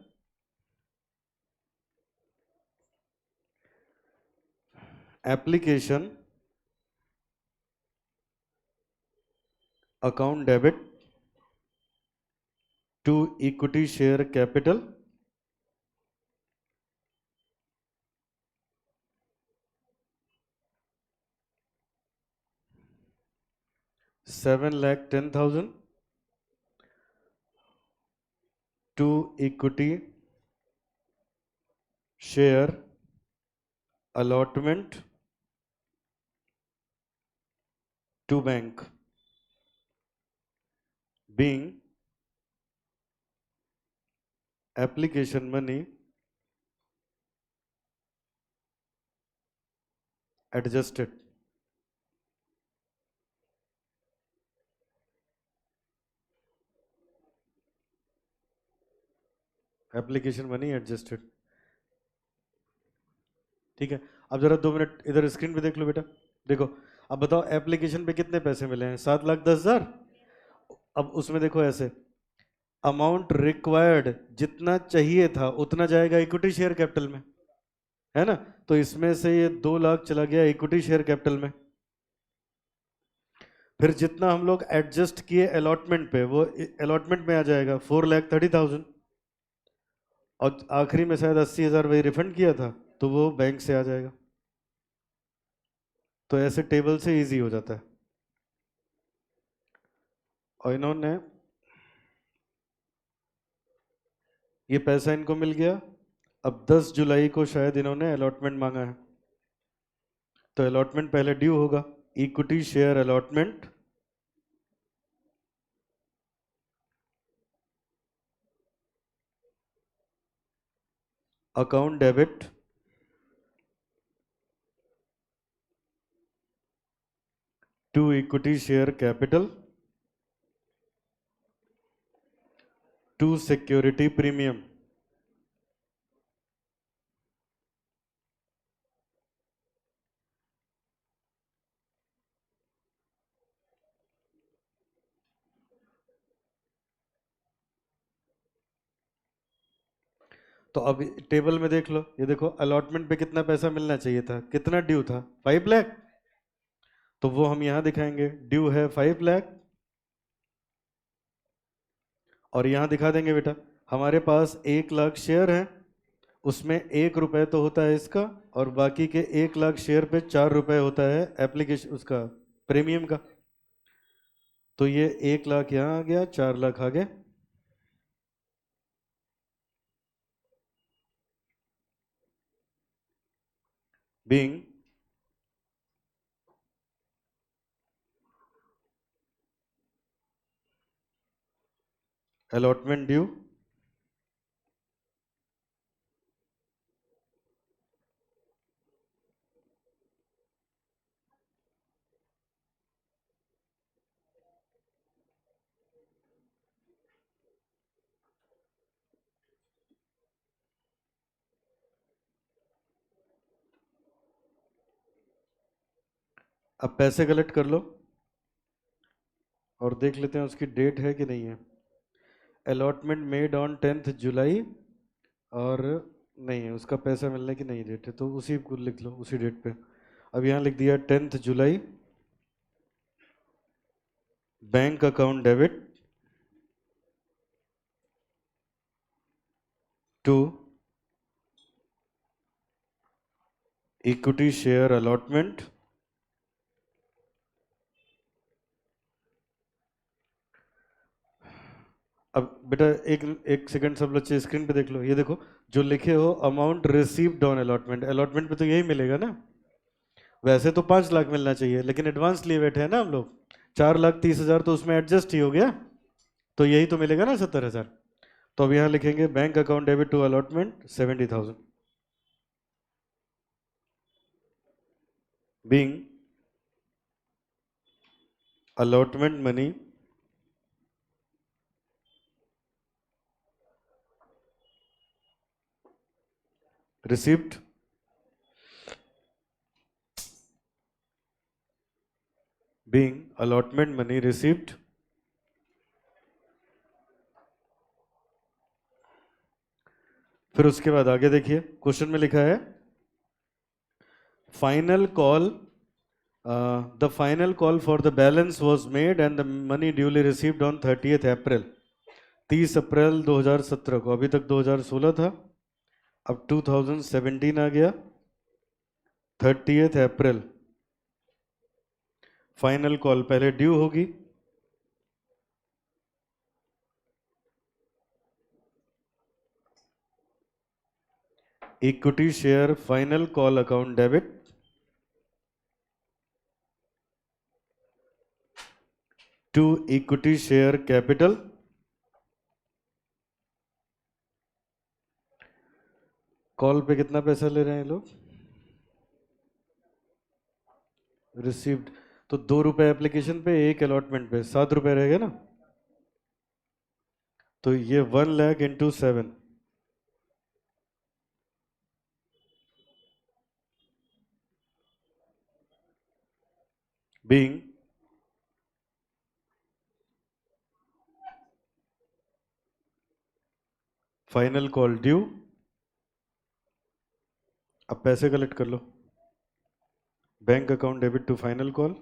application account debit to equity share capital 7,10,000 to equity share allotment to bank, being application money adjusted। Application money adjusted. ठीक है, अब जरा 2 मिनट इधर स्क्रीन पे देख लो बेटा। देखो, अब बताओ एप्लीकेशन पे कितने पैसे मिले हैं? 7,10,000। अब उसमें देखो ऐसे, अमाउंट रिक्वायर्ड जितना चाहिए था उतना जाएगा इक्विटी शेयर कैपिटल में, है ना? तो इसमें से ये 2 लाख चला गया इक्विटी शेयर कैपिटल में। फिर जितना हम लोग एडजस्ट किए अलॉटमेंट पे, वो अलॉटमेंट में आ जाएगा 4,30,000। और आखिरी में शायद 80,000 वही रिफंड किया था, तो वो बैंक से आ जाएगा। तो ऐसे टेबल से इजी हो जाता है। और इन्होंने ये पैसा इनको मिल गया। अब 10 जुलाई को शायद इन्होंने अलॉटमेंट मांगा है, तो अलॉटमेंट पहले ड्यू होगा। Equity share allotment account debit to equity share capital to security premium. तो अब टेबल में देख लो, ये देखो अलॉटमेंट पे कितना पैसा मिलना चाहिए था, कितना ड्यू था? 5 लाख। तो वो हम यहां दिखाएंगे, ड्यू है 5 लाख। और यहां दिखा देंगे बेटा, हमारे पास 1 लाख शेयर है, उसमें 1 रुपए तो होता है इसका, और बाकी के 1 लाख शेयर पे 4 रुपए होता है एप्लीकेशन उसका प्रीमियम का। तो ये 1 लाख यहाँ आ गया, 4 लाख आ गए। बीइंग allotment due अब पैसे कलेक्ट कर लो और देख लेते हैं उसकी डेट है कि नहीं है। अलॉटमेंट मेड ऑन 10 जुलाई, और नहीं है उसका पैसा मिलने की नहीं डेट है, तो उसी को लिख लो, उसी डेट पे। अब यहाँ लिख दिया 10 जुलाई, bank account debit to equity share allotment अब बेटा एक एक सेकंड सब बच्चे स्क्रीन पे देख लो, ये देखो जो लिखे हो amount received on allotment, allotment पे तो यही मिलेगा ना। वैसे तो 5 लाख मिलना चाहिए, लेकिन एडवांस लिए बैठे हैं ना हम लोग, 4,30,000 तो उसमें एडजस्ट ही हो गया, तो यही तो मिलेगा ना 70,000। तो अब यहाँ लिखेंगे bank account debit to allotment 70,000, being allotment money received being allotment money received फिर उसके बाद आगे देखिए क्वेश्चन में लिखा है final call, the final call for the balance was made and the money duly received on 30 अप्रैल, 30 अप्रैल 2017 को, अभी तक 2016 था, अब 2017 आ गया, 30 अप्रैल फाइनल कॉल पहले ड्यू होगी, equity share final call account debit to equity share capital, call पे कितना पैसा ले रहे हैं लोग, रिसीव्ड, तो 2 रुपए एप्लीकेशन पे, एक अलॉटमेंट पे 7 रुपए रहेगा ना, तो ये 1 lakh into 7, being final call due. अब पैसे कलेक्ट कर लो, bank account debit to final call,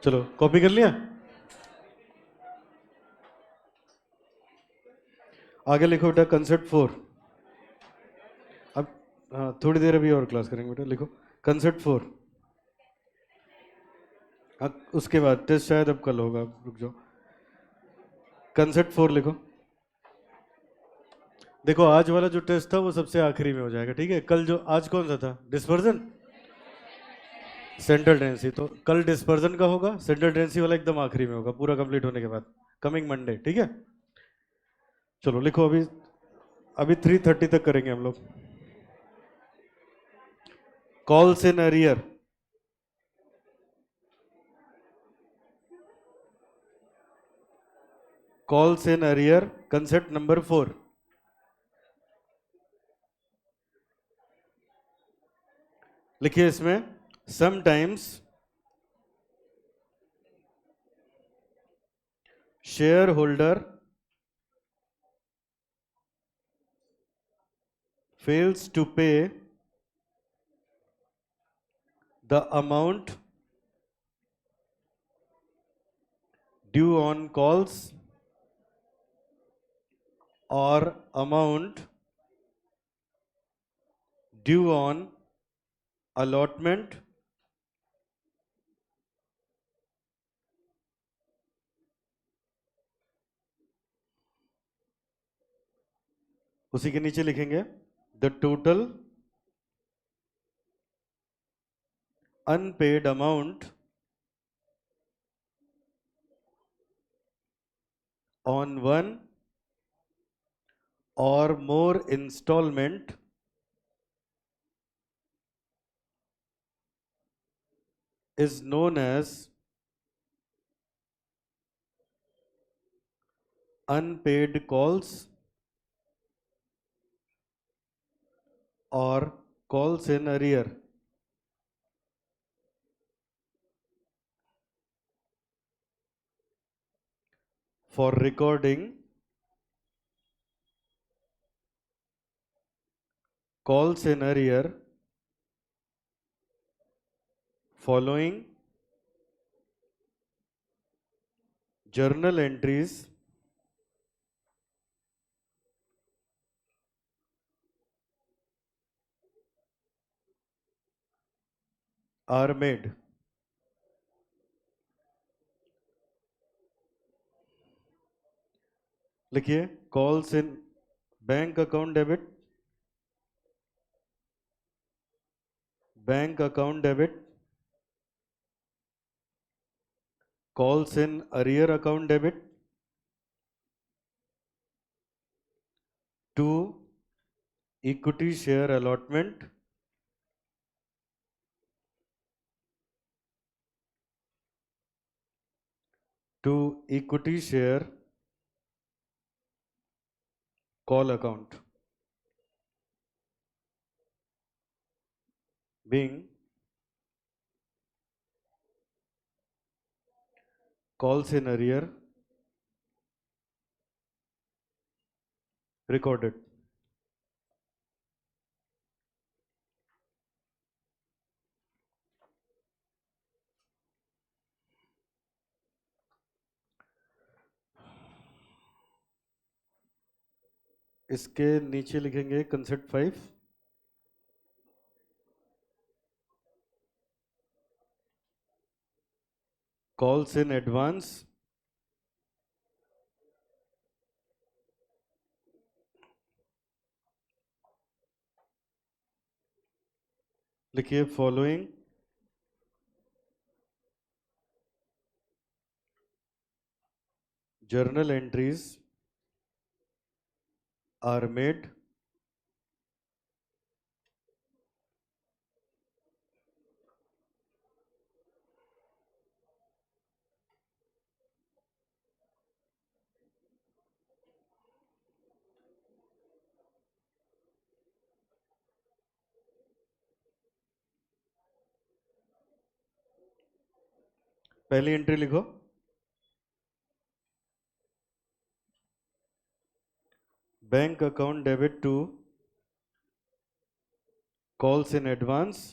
चलो कॉपी कर लिया, आगे लिखो बेटा कंसेप्ट 4। अब हाँ थोड़ी देर अभी और क्लास करेंगे बेटा, लिखो कंसेप्ट 4। उसके बाद टेस्ट शायद अब कल होगा, रुक जाओ। कंसेप्ट 4 लिखो। देखो आज वाला जो टेस्ट था वो सबसे आखिरी में हो जाएगा, ठीक है। कल जो आज कौन सा था, डिस्पर्जन, सेंट्रल टेंडेंसी, तो कल डिस्पर्जन का होगा, सेंट्रल टेंडेंसी वाला एकदम आखिरी में होगा पूरा कंप्लीट होने के बाद, कमिंग मंडे, ठीक है। चलो लिखो, अभी अभी 3:30 तक करेंगे हम लोग। Calls in arrear, calls in arrear, concept number 4। लिखिए इसमें, sometimes share holder fails to pay the amount due on calls or amount due on allotment उसी के नीचे लिखेंगे the total unpaid amount on one or more installment is known as unpaid calls or calls in arrear. For recording calls in arrear following journal entries are made. लिखिए calls in bank account debit, bank account debit, calls in arrear account debit to equity share allotment to equity share call account being calls in arrear recorded. इसके नीचे लिखेंगे concept 5, calls in advance लिखिए following journal entries are made पहली entry लिखो, bank account debit to calls in advance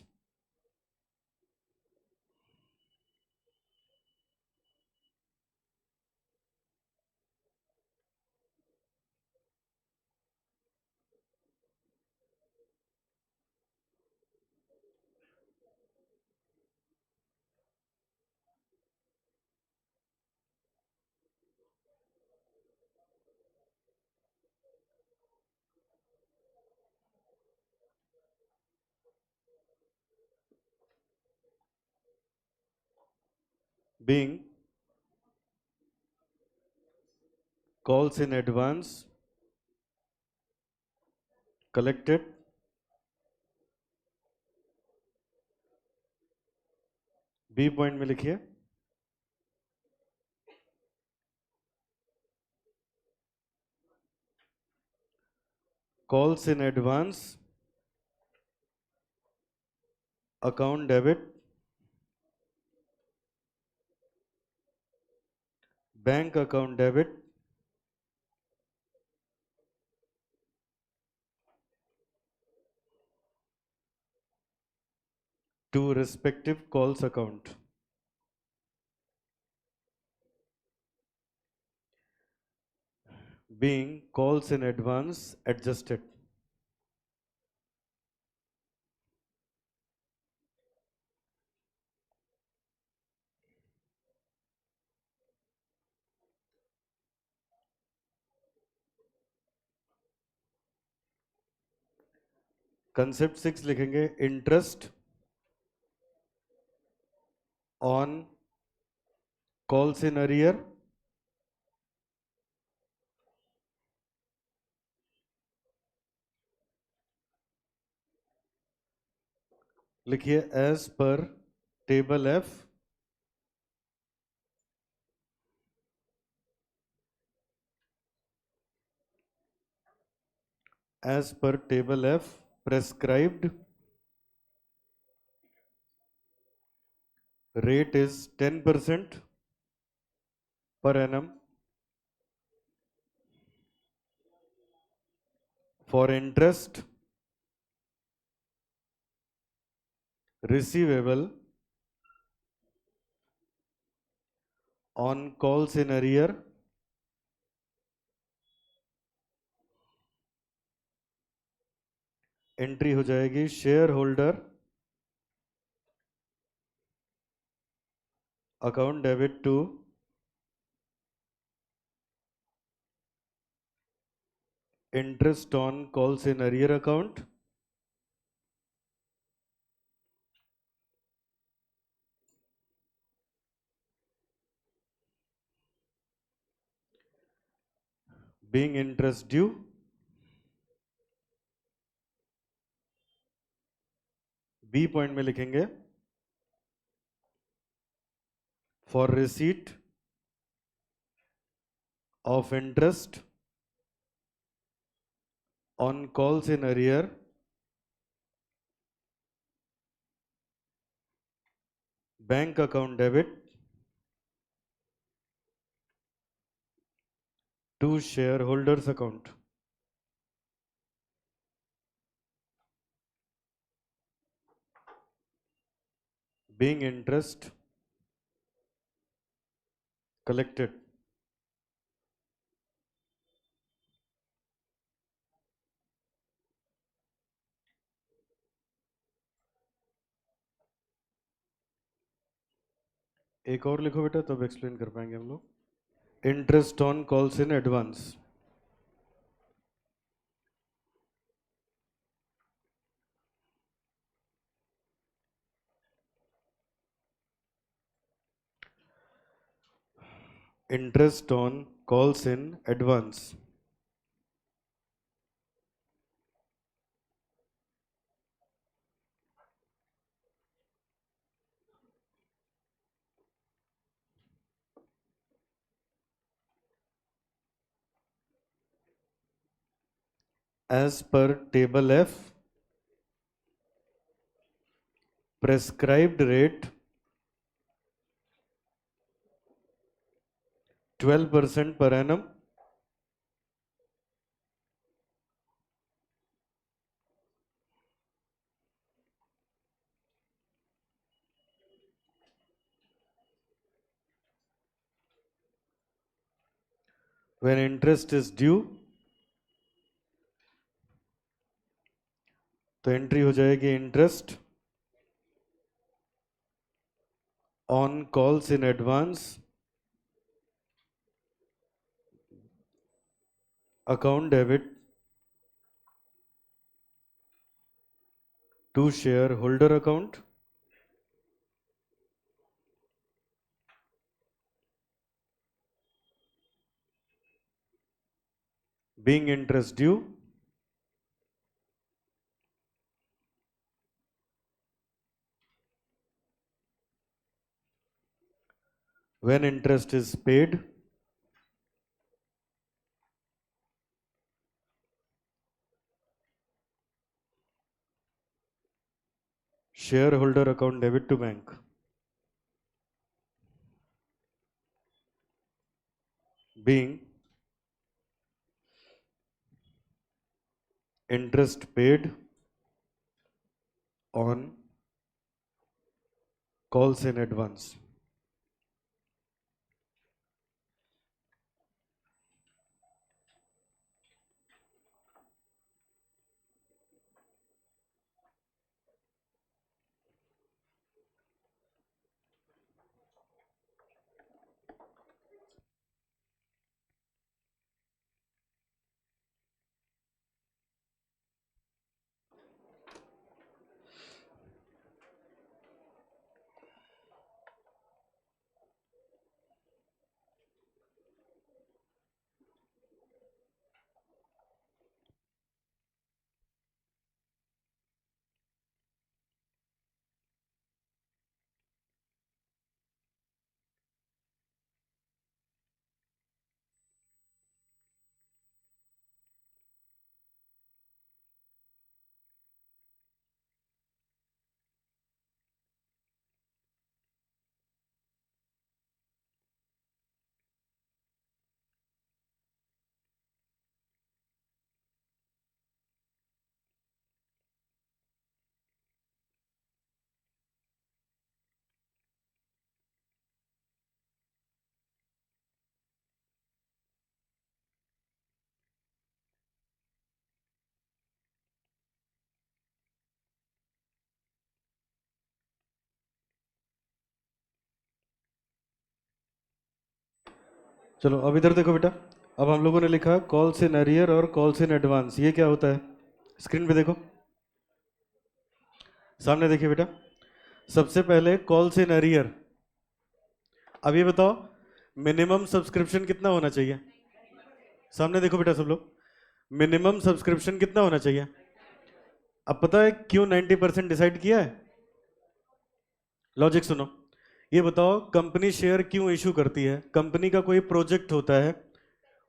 being calls in advance collected B point में लिखिए calls in advance account debit bank account debit to respective calls account being calls in advance adjusted concept 6 लिखेंगे interest on calls in arrear लिखिए as per table F as per table F prescribed rate is 10% per annum for interest receivable on calls in arrear entry हो जाएगी shareholder account debit to interest on calls in arrear account being interest due B point में लिखेंगे for receipt of interest on calls in arrear bank account debit to shareholders account being interest collected एक और लिखो बेटा तब explain कर पाएंगे हम लोग interest on calls in advance interest on calls in advance as per table F prescribed rate 12% per annum when interest is due तो एंट्री हो जाएगी interest on calls in advance account debit to shareholder account being interest due, when interest is paid, shareholder account debit to bank. Being interest paid on calls in advance. चलो अब इधर देखो बेटा, अब हम लोगों ने लिखा कॉल्स इन अरियर और कॉल्स इन एडवांस। ये क्या होता है? स्क्रीन पे देखो, सामने देखिए बेटा। सबसे पहले कॉल्स इन अरियर। अब ये बताओ मिनिमम सब्सक्रिप्शन कितना होना चाहिए? सामने देखो बेटा सब लोग, मिनिमम सब्सक्रिप्शन कितना होना चाहिए? अब पता है क्यों 90% डिसाइड किया है? लॉजिक सुनो, ये बताओ कंपनी शेयर क्यों इशू करती है? कंपनी का कोई प्रोजेक्ट होता है,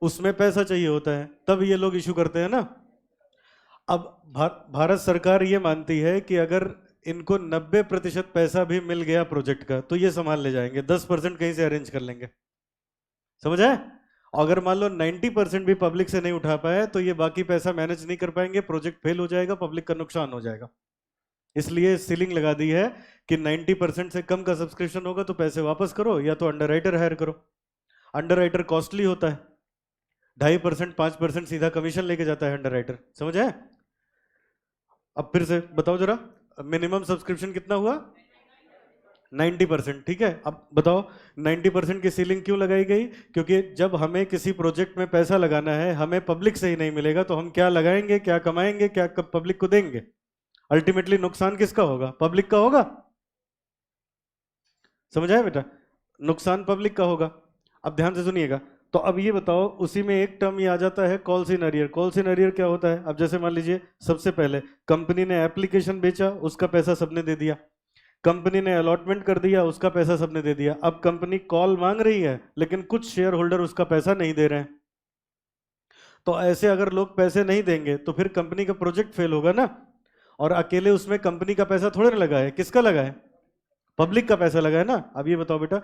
उसमें पैसा चाहिए होता है, तब ये लोग इशू करते हैं ना। अब भारत सरकार ये मानती है कि अगर इनको 90% पैसा भी मिल गया प्रोजेक्ट का तो ये संभाल ले जाएंगे, 10% कहीं से अरेंज कर लेंगे। समझ आए? अगर मान लो 90% भी पब्लिक से नहीं उठा पाए तो ये बाकी पैसा मैनेज नहीं कर पाएंगे, प्रोजेक्ट फेल हो जाएगा, पब्लिक का नुकसान हो जाएगा। इसलिए सीलिंग लगा दी है कि 90% से कम का सब्सक्रिप्शन होगा तो पैसे वापस करो या तो अंडरराइटर हायर करो। अंडरराइटर कॉस्टली होता है, 2.5% 5% सीधा कमीशन लेके जाता है अंडरराइटर। समझ आए? अब फिर से बताओ जरा, मिनिमम सब्सक्रिप्शन कितना हुआ? 90%। ठीक है, अब बताओ 90% की सीलिंग क्यों लगाई गई? क्योंकि जब हमें किसी प्रोजेक्ट में पैसा लगाना है, हमें पब्लिक से ही नहीं मिलेगा तो हम क्या लगाएंगे, क्या कमाएंगे, क्या कब पब्लिक को देंगे? अल्टीमेटली नुकसान किसका होगा? पब्लिक का होगा। समझ आया बेटा? नुकसान पब्लिक का होगा। अब ध्यान से सुनिएगा, तो अब ये बताओ उसी में एक टर्म ये आ जाता है calls in arrear. Calls in arrear क्या होता है? अब जैसे मान लीजिए सबसे पहले कंपनी ने एप्लीकेशन बेचा, उसका पैसा सबने दे दिया। कंपनी ने अलॉटमेंट कर दिया, उसका पैसा सबने दे दिया। अब कंपनी कॉल मांग रही है लेकिन कुछ शेयर होल्डर उसका पैसा नहीं दे रहे हैं। तो ऐसे अगर लोग पैसे नहीं देंगे तो फिर कंपनी का प्रोजेक्ट फेल होगा ना। और अकेले उसमें कंपनी का पैसा थोड़े ना लगा है, किसका लगा है? पब्लिक का पैसा लगा है ना। अब ये बताओ बेटा,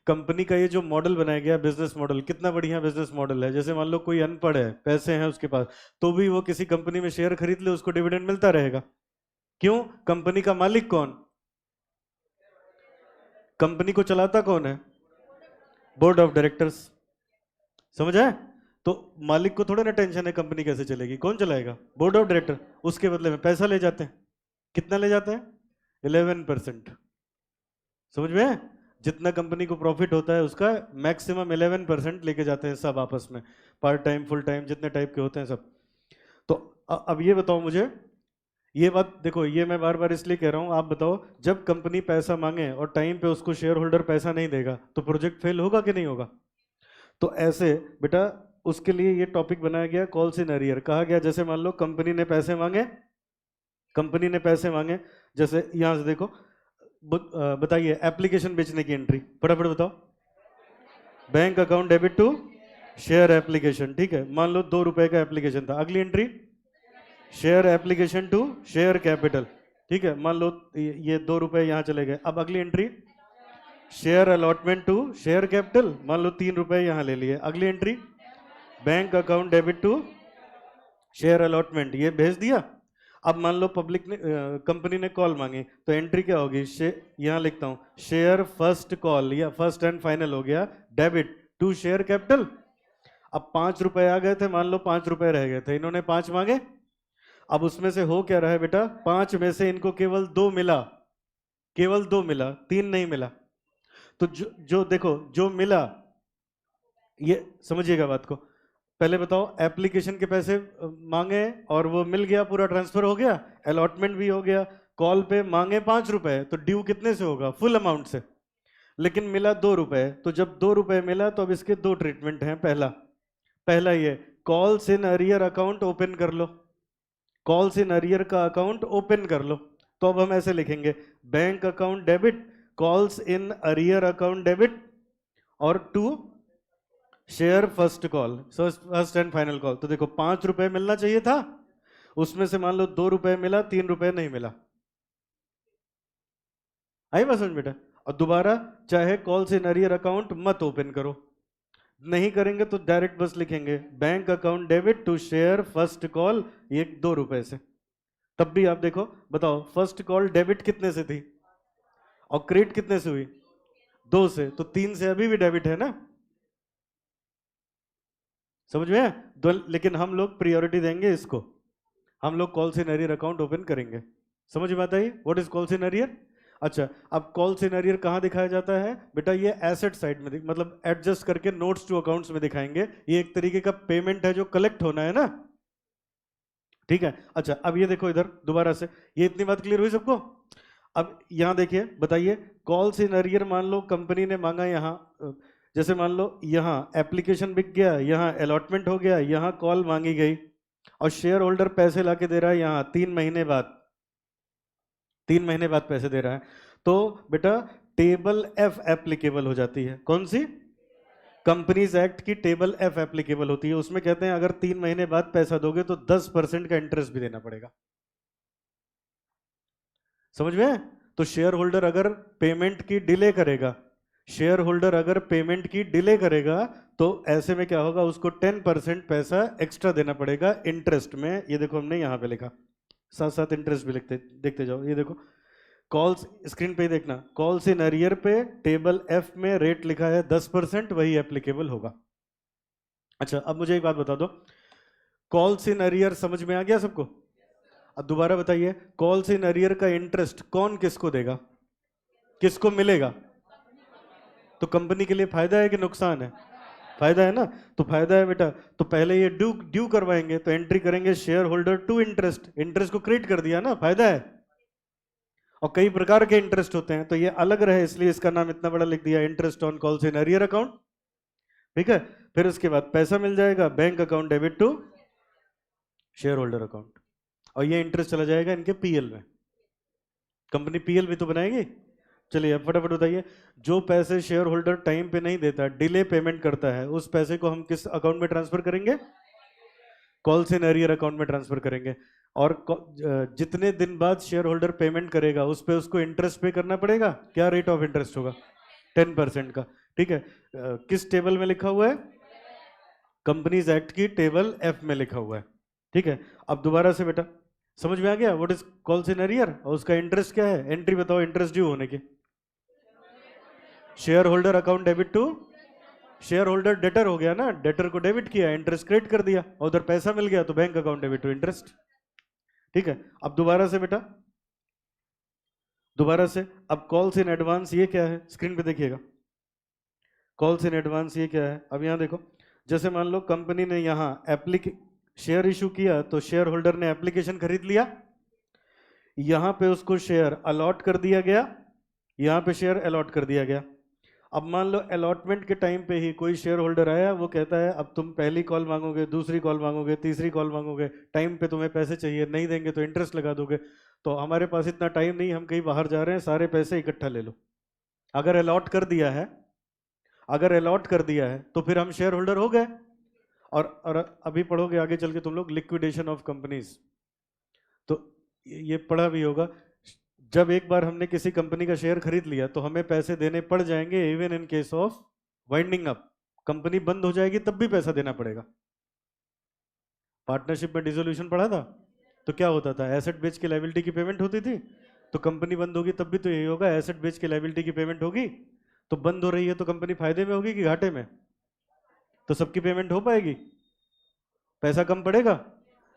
कंपनी का ये जो मॉडल बनाया गया बिजनेस मॉडल, कितना बढ़िया बिजनेस मॉडल है। जैसे मान लो कोई अनपढ़ है, पैसे हैं उसके पास, तो भी वो किसी कंपनी में शेयर खरीद ले, उसको डिविडेंड मिलता रहेगा। क्यों? कंपनी का मालिक कौन? कंपनी को चलाता कौन है? Board of directors. समझ आए? तो मालिक को थोड़ा ना टेंशन है कंपनी कैसे चलेगी, कौन चलाएगा? Board of director. उसके बदले में पैसा ले जाते हैं। कितना ले जाते हैं? 11%। समझ में है? जितना कंपनी को प्रॉफिट होता है उसका मैक्सिमम 11% लेके जाते हैं सब आपस में, पार्ट टाइम फुल टाइम जितने टाइप के होते हैं सब। तो अब ये बताओ मुझे, ये बात देखो, ये मैं बार बार इसलिए कह रहा हूं, आप बताओ जब कंपनी पैसा मांगे और टाइम पे उसको शेयर होल्डर पैसा नहीं देगा तो प्रोजेक्ट फेल होगा कि नहीं होगा? तो ऐसे बेटा उसके लिए ये टॉपिक बनाया गया कॉल्स इन अरियर। कहा गया जैसे मान लो कंपनी ने पैसे मांगे, कंपनी ने पैसे मांगे, जैसे यहां से देखो, बताइए एप्लीकेशन बेचने की एंट्री, फटाफट बताओ। Bank account debit to share application, ठीक है, मान लो 2 रुपए का एप्लीकेशन था। अगली entry share application to share capital, ठीक है, मान लो ये 2 रुपए यहां चले गए। अब अगली entry share allotment to share capital, मान लो 3 रुपए यहां ले लिए। अगली entry bank account debit to share allotment, ये भेज दिया। अब मान लो पब्लिक ने कंपनी ने कॉल मांगी, तो एंट्री क्या होगी, यहां लिखता हूं शेयर फर्स्ट कॉल या फर्स्ट एंड फाइनल हो गया डेबिट टू शेयर कैपिटल। अब 5 रुपए आ गए थे, मान लो 5 रुपए रह गए थे, इन्होंने 5 मांगे। अब उसमें से हो क्या रहा है बेटा, 5 में से इनको केवल 2 मिला, केवल 2 मिला, 3 नहीं मिला। तो जो देखो जो मिला, ये समझिएगा बात को। पहले बताओ एप्लीकेशन के पैसे मांगे और वो मिल गया, पूरा ट्रांसफर हो गया, अलॉटमेंट भी हो गया। कॉल पे मांगे 5 रुपए, तो ड्यू कितने से होगा, फुल अमाउंट से, लेकिन मिला 2 रुपए। तो जब 2 रुपए मिला तो अब इसके 2 ट्रीटमेंट हैं। पहला ये calls in arrear account open कर लो, कॉल्स इन अरियर का अकाउंट ओपन कर लो। तो अब हम ऐसे लिखेंगे bank account debit calls in arrear account debit और to share first call, first and final call. तो देखो 5 रुपए मिलना चाहिए था, उसमें से मान लो 2 रुपए मिला, 3 रुपए नहीं मिला। आई बात समझ बेटा। और दोबारा चाहे कॉल्स इन अरियर अकाउंट मत ओपन करो, नहीं करेंगे तो डायरेक्ट बस लिखेंगे bank account debit to share first call, ये 2 रुपए से। तब भी आप देखो, बताओ फर्स्ट कॉल डेबिट कितने से थी और क्रेडिट कितने से हुई, 2 से, तो 3 से अभी भी डेबिट है ना, समझ में है। लेकिन हम लोग प्रायोरिटी देंगे इसको, हम लोग calls in arrear account open करेंगे। समझ में आता है what is calls in arrear. अच्छा, अब कॉल्स इन अरियर कहां दिखाया जाता है बेटा, ये एसेट साइड में मतलब एडजस्ट करके नोट्स टू अकाउंट्स में दिखाएंगे। ये एक तरीके का पेमेंट है जो कलेक्ट होना है ना, ठीक है। अच्छा, अब ये देखो इधर दोबारा से, ये इतनी बात क्लियर हुई सबको। अब यहां देखिए, बताइए कॉल्स इन अरियर, मान लो कंपनी ने मांगा यहां, जैसे मान लो यहां एप्लीकेशन बिक गया, यहां अलॉटमेंट हो गया, यहां कॉल मांगी गई, और शेयर होल्डर पैसे लाके दे रहा है यहां 3 महीने बाद, 3 महीने बाद पैसे दे रहा है। तो बेटा टेबल एफ एप्लीकेबल हो जाती है। कौन सी, कंपनीज एक्ट की टेबल एफ एप्लीकेबल होती है। उसमें कहते हैं अगर 3 महीने बाद पैसा दोगे तो 10% का इंटरेस्ट भी देना पड़ेगा। समझ में। तो शेयर होल्डर अगर पेमेंट की डिले करेगा, शेयर होल्डर अगर पेमेंट की डिले करेगा, तो ऐसे में क्या होगा, उसको 10% पैसा एक्स्ट्रा देना पड़ेगा इंटरेस्ट में। ये देखो हमने यहां पे लिखा, साथ साथ इंटरेस्ट भी लिखते, देखते जाओ। ये देखो कॉल्स, स्क्रीन पे ही देखना, कॉल्स इन अरियर पे टेबल एफ में रेट लिखा है 10%, वही एप्लीकेबल होगा। अच्छा, अब मुझे एक बात बता दो, कॉल्स इन अरियर समझ में आ गया सबको। अब दोबारा बताइए, कॉल्स इन अरियर का इंटरेस्ट कौन किसको देगा, किसको मिलेगा। तो कंपनी के लिए फायदा है कि नुकसान है, फायदा है ना। तो फायदा है बेटा, तो पहले ये ड्यू करवाएंगे, तो एंट्री करेंगे shareholder to interest, interest को क्रेडिट कर दिया ना, फायदा है। और कई प्रकार के इंटरेस्ट होते हैं, तो ये अलग रहे इसलिए इसका नाम इतना बड़ा लिख दिया, interest on calls in arrear account, ठीक है। फिर उसके बाद पैसा मिल जाएगा bank account debit to shareholder account, और ये इंटरेस्ट चला जाएगा इनके पीएल में। कंपनी पीएल भी तो बनाएगी। चलिए अब फटाफट बताइए, जो पैसे शेयर होल्डर टाइम पे नहीं देता, डिले पेमेंट करता है, उस पैसे को हम किस अकाउंट में ट्रांसफर करेंगे, कॉल्स इन अरियर अकाउंट में ट्रांसफर करेंगे। और जितने दिन बाद शेयर होल्डर पेमेंट करेगा उस पे उसको इंटरेस्ट पे करना पड़ेगा। क्या रेट ऑफ इंटरेस्ट होगा, 10% का, ठीक है। किस टेबल में लिखा हुआ है, कंपनीज एक्ट की टेबल एफ में लिखा हुआ है, ठीक है। अब दोबारा से बेटा समझ में आ गया what is calls in arrear, और उसका इंटरेस्ट क्या है, एंट्री बताओ इंटरेस्ट ड्यू होने की। Shareholder account debit to shareholder, debtor हो गया ना, डेटर को डेबिट किया, इंटरेस्ट क्रेडिट कर दिया, और उधर पैसा मिल गया, तो bank account debit to interest, ठीक है। अब दोबारा से बेटा, दोबारा से, अब कॉल्स इन एडवांस ये क्या है, स्क्रीन पे देखिएगा, कॉल्स इन एडवांस ये क्या है। अब यहां देखो, जैसे मान लो कंपनी ने यहां शेयर इशू किया, तो शेयर होल्डर ने एप्लीकेशन खरीद लिया, यहां पे उसको शेयर अलॉट कर दिया गया, यहां पे शेयर अलॉट कर दिया गया। अब मान लो अलॉटमेंट के टाइम पे ही कोई शेयर होल्डर आया, वो कहता है अब तुम पहली कॉल मांगोगे, दूसरी कॉल मांगोगे, तीसरी कॉल मांगोगे, टाइम पे तुम्हें पैसे चाहिए, नहीं देंगे तो इंटरेस्ट लगा दोगे। तो हमारे पास इतना टाइम नहीं, हम कहीं बाहर जा रहे हैं, सारे पैसे इकट्ठा ले लो। अगर अलॉट कर दिया है, अगर अलॉट कर दिया है तो फिर हम शेयर होल्डर हो गए। और अभी पढ़ोगे आगे चल के तुम लोग लिक्विडेशन ऑफ कंपनीज, तो ये पढ़ा भी होगा। जब एक बार हमने किसी कंपनी का शेयर खरीद लिया तो हमें पैसे देने पड़ जाएंगे, even in case of winding up. Company बंद हो जाएगी तब भी पैसा देना पड़ेगा। पार्टनरशिप में डिसोल्यूशन पढ़ा था, तो क्या होता था, एसेट बेच के लायबिलिटी की पेमेंट होती थी। तो कंपनी बंद होगी तब भी तो यही होगा, एसेट बेच के लायबिलिटी की पेमेंट होगी। तो बंद हो रही है तो कंपनी फायदे में होगी कि घाटे में? तो सबकी पेमेंट हो पाएगी, पैसा कम पड़ेगा।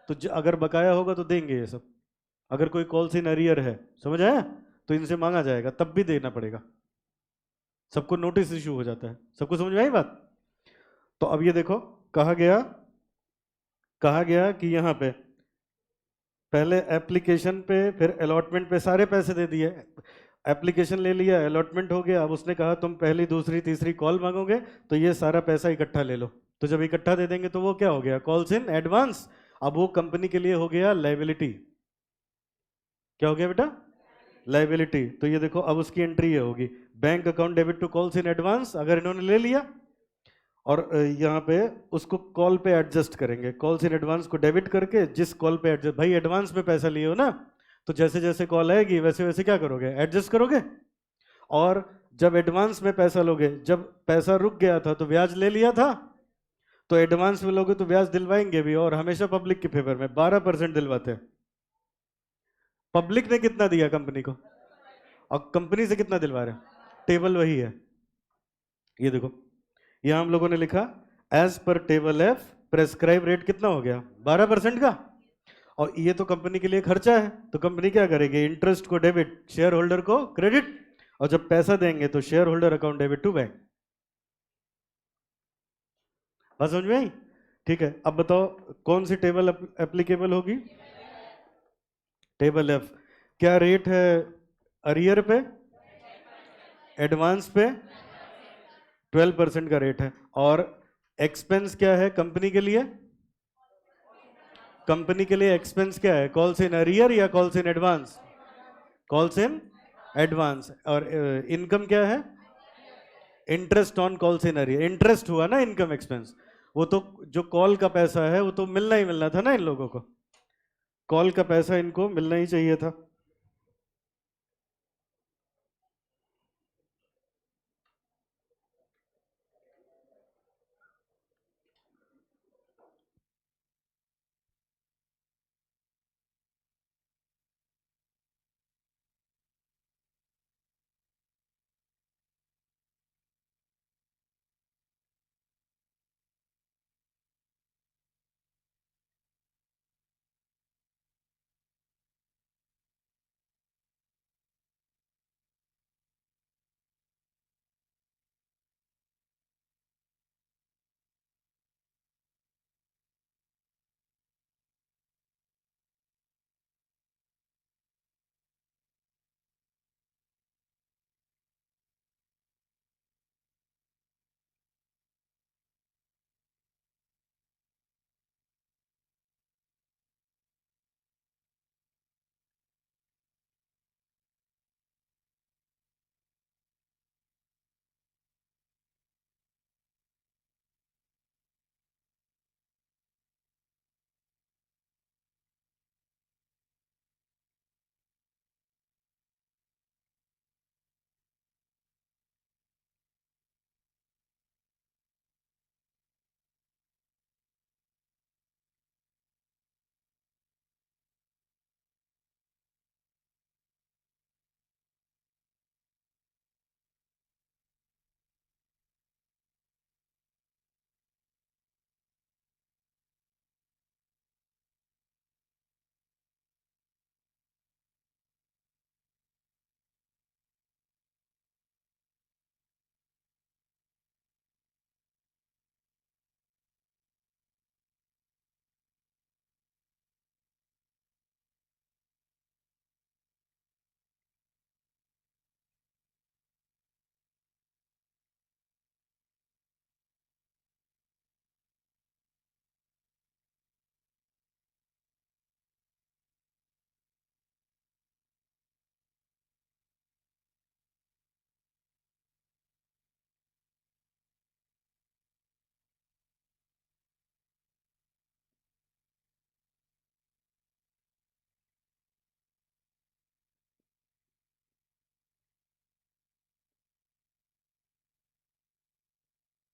तो अगर बकाया होगा तो देंगे ये सब। अगर कोई कॉल्स इन अरियर है, समझ आया, तो इनसे मांगा जाएगा, तब भी देना पड़ेगा। सबको नोटिस इशू हो जाता है। सबको समझ में आई बात? तो अब ये देखो, कहा गया कि यहां पे पहले एप्लीकेशन पे, फिर अलॉटमेंट पे सारे पैसे दे दिए। एप्लीकेशन ले लिया, अलॉटमेंट हो गया, अब उसने कहा तुम पहली दूसरी तीसरी कॉल मांगोगे तो ये सारा पैसा इकट्ठा ले लो। तो जब इकट्ठा दे देंगे तो वो क्या हो गया, कॉल्स इन एडवांस। अब वो कंपनी के लिए हो गया लायबिलिटी। क्या हो गया बेटा? लायबिलिटी। तो ये देखो, अब उसकी एंट्री ये होगी, bank account debit to calls in advance. अगर इन्होंने ले लिया और यहाँ पे उसको कॉल पे एडजस्ट करेंगे, कॉल्स इन एडवांस को डेबिट करके जिस कॉल पे एडजस्ट, भाई एडवांस में पैसा लिए हो ना, तो जैसे जैसे कॉल आएगी वैसे वैसे क्या करोगे, एडजस्ट करोगे। और जब एडवांस में पैसा लोगे, जब पैसा रुक गया था तो ब्याज ले लिया था, तो एडवांस में लोगे तो ब्याज दिलवाएंगे भी, और हमेशा पब्लिक के फेवर में 12% दिलवाते हैं। पब्लिक ने कितना दिया कंपनी को, और कंपनी से कितना दिलवा रहे हैं, टेबल वही है। ये देखो, यहां हम लोगों ने लिखा as per table F prescribe rate कितना हो गया, 12% का। और ये तो कंपनी के लिए खर्चा है, तो कंपनी क्या करेगी, इंटरेस्ट को डेबिट, शेयर होल्डर को क्रेडिट, और जब पैसा देंगे तो shareholder account debit to bank. बात समझ में आई? ठीक है, अब बताओ कौन सी टेबल एप्लीकेबल होगी, टेबल एफ। क्या रेट है अरियर पे, एडवांस पे 12% का रेट है। और एक्सपेंस क्या है कंपनी के लिए, कंपनी के लिए एक्सपेंस क्या है, कॉल्स इन अरियर या calls in advance, calls in advance. और इनकम क्या है, interest on calls in arrear. Interest हुआ ना इनकम एक्सपेंस, वो तो जो कॉल का पैसा है वो तो मिलना ही मिलना था ना इन लोगों को, कॉल का पैसा इनको मिलना ही चाहिए था।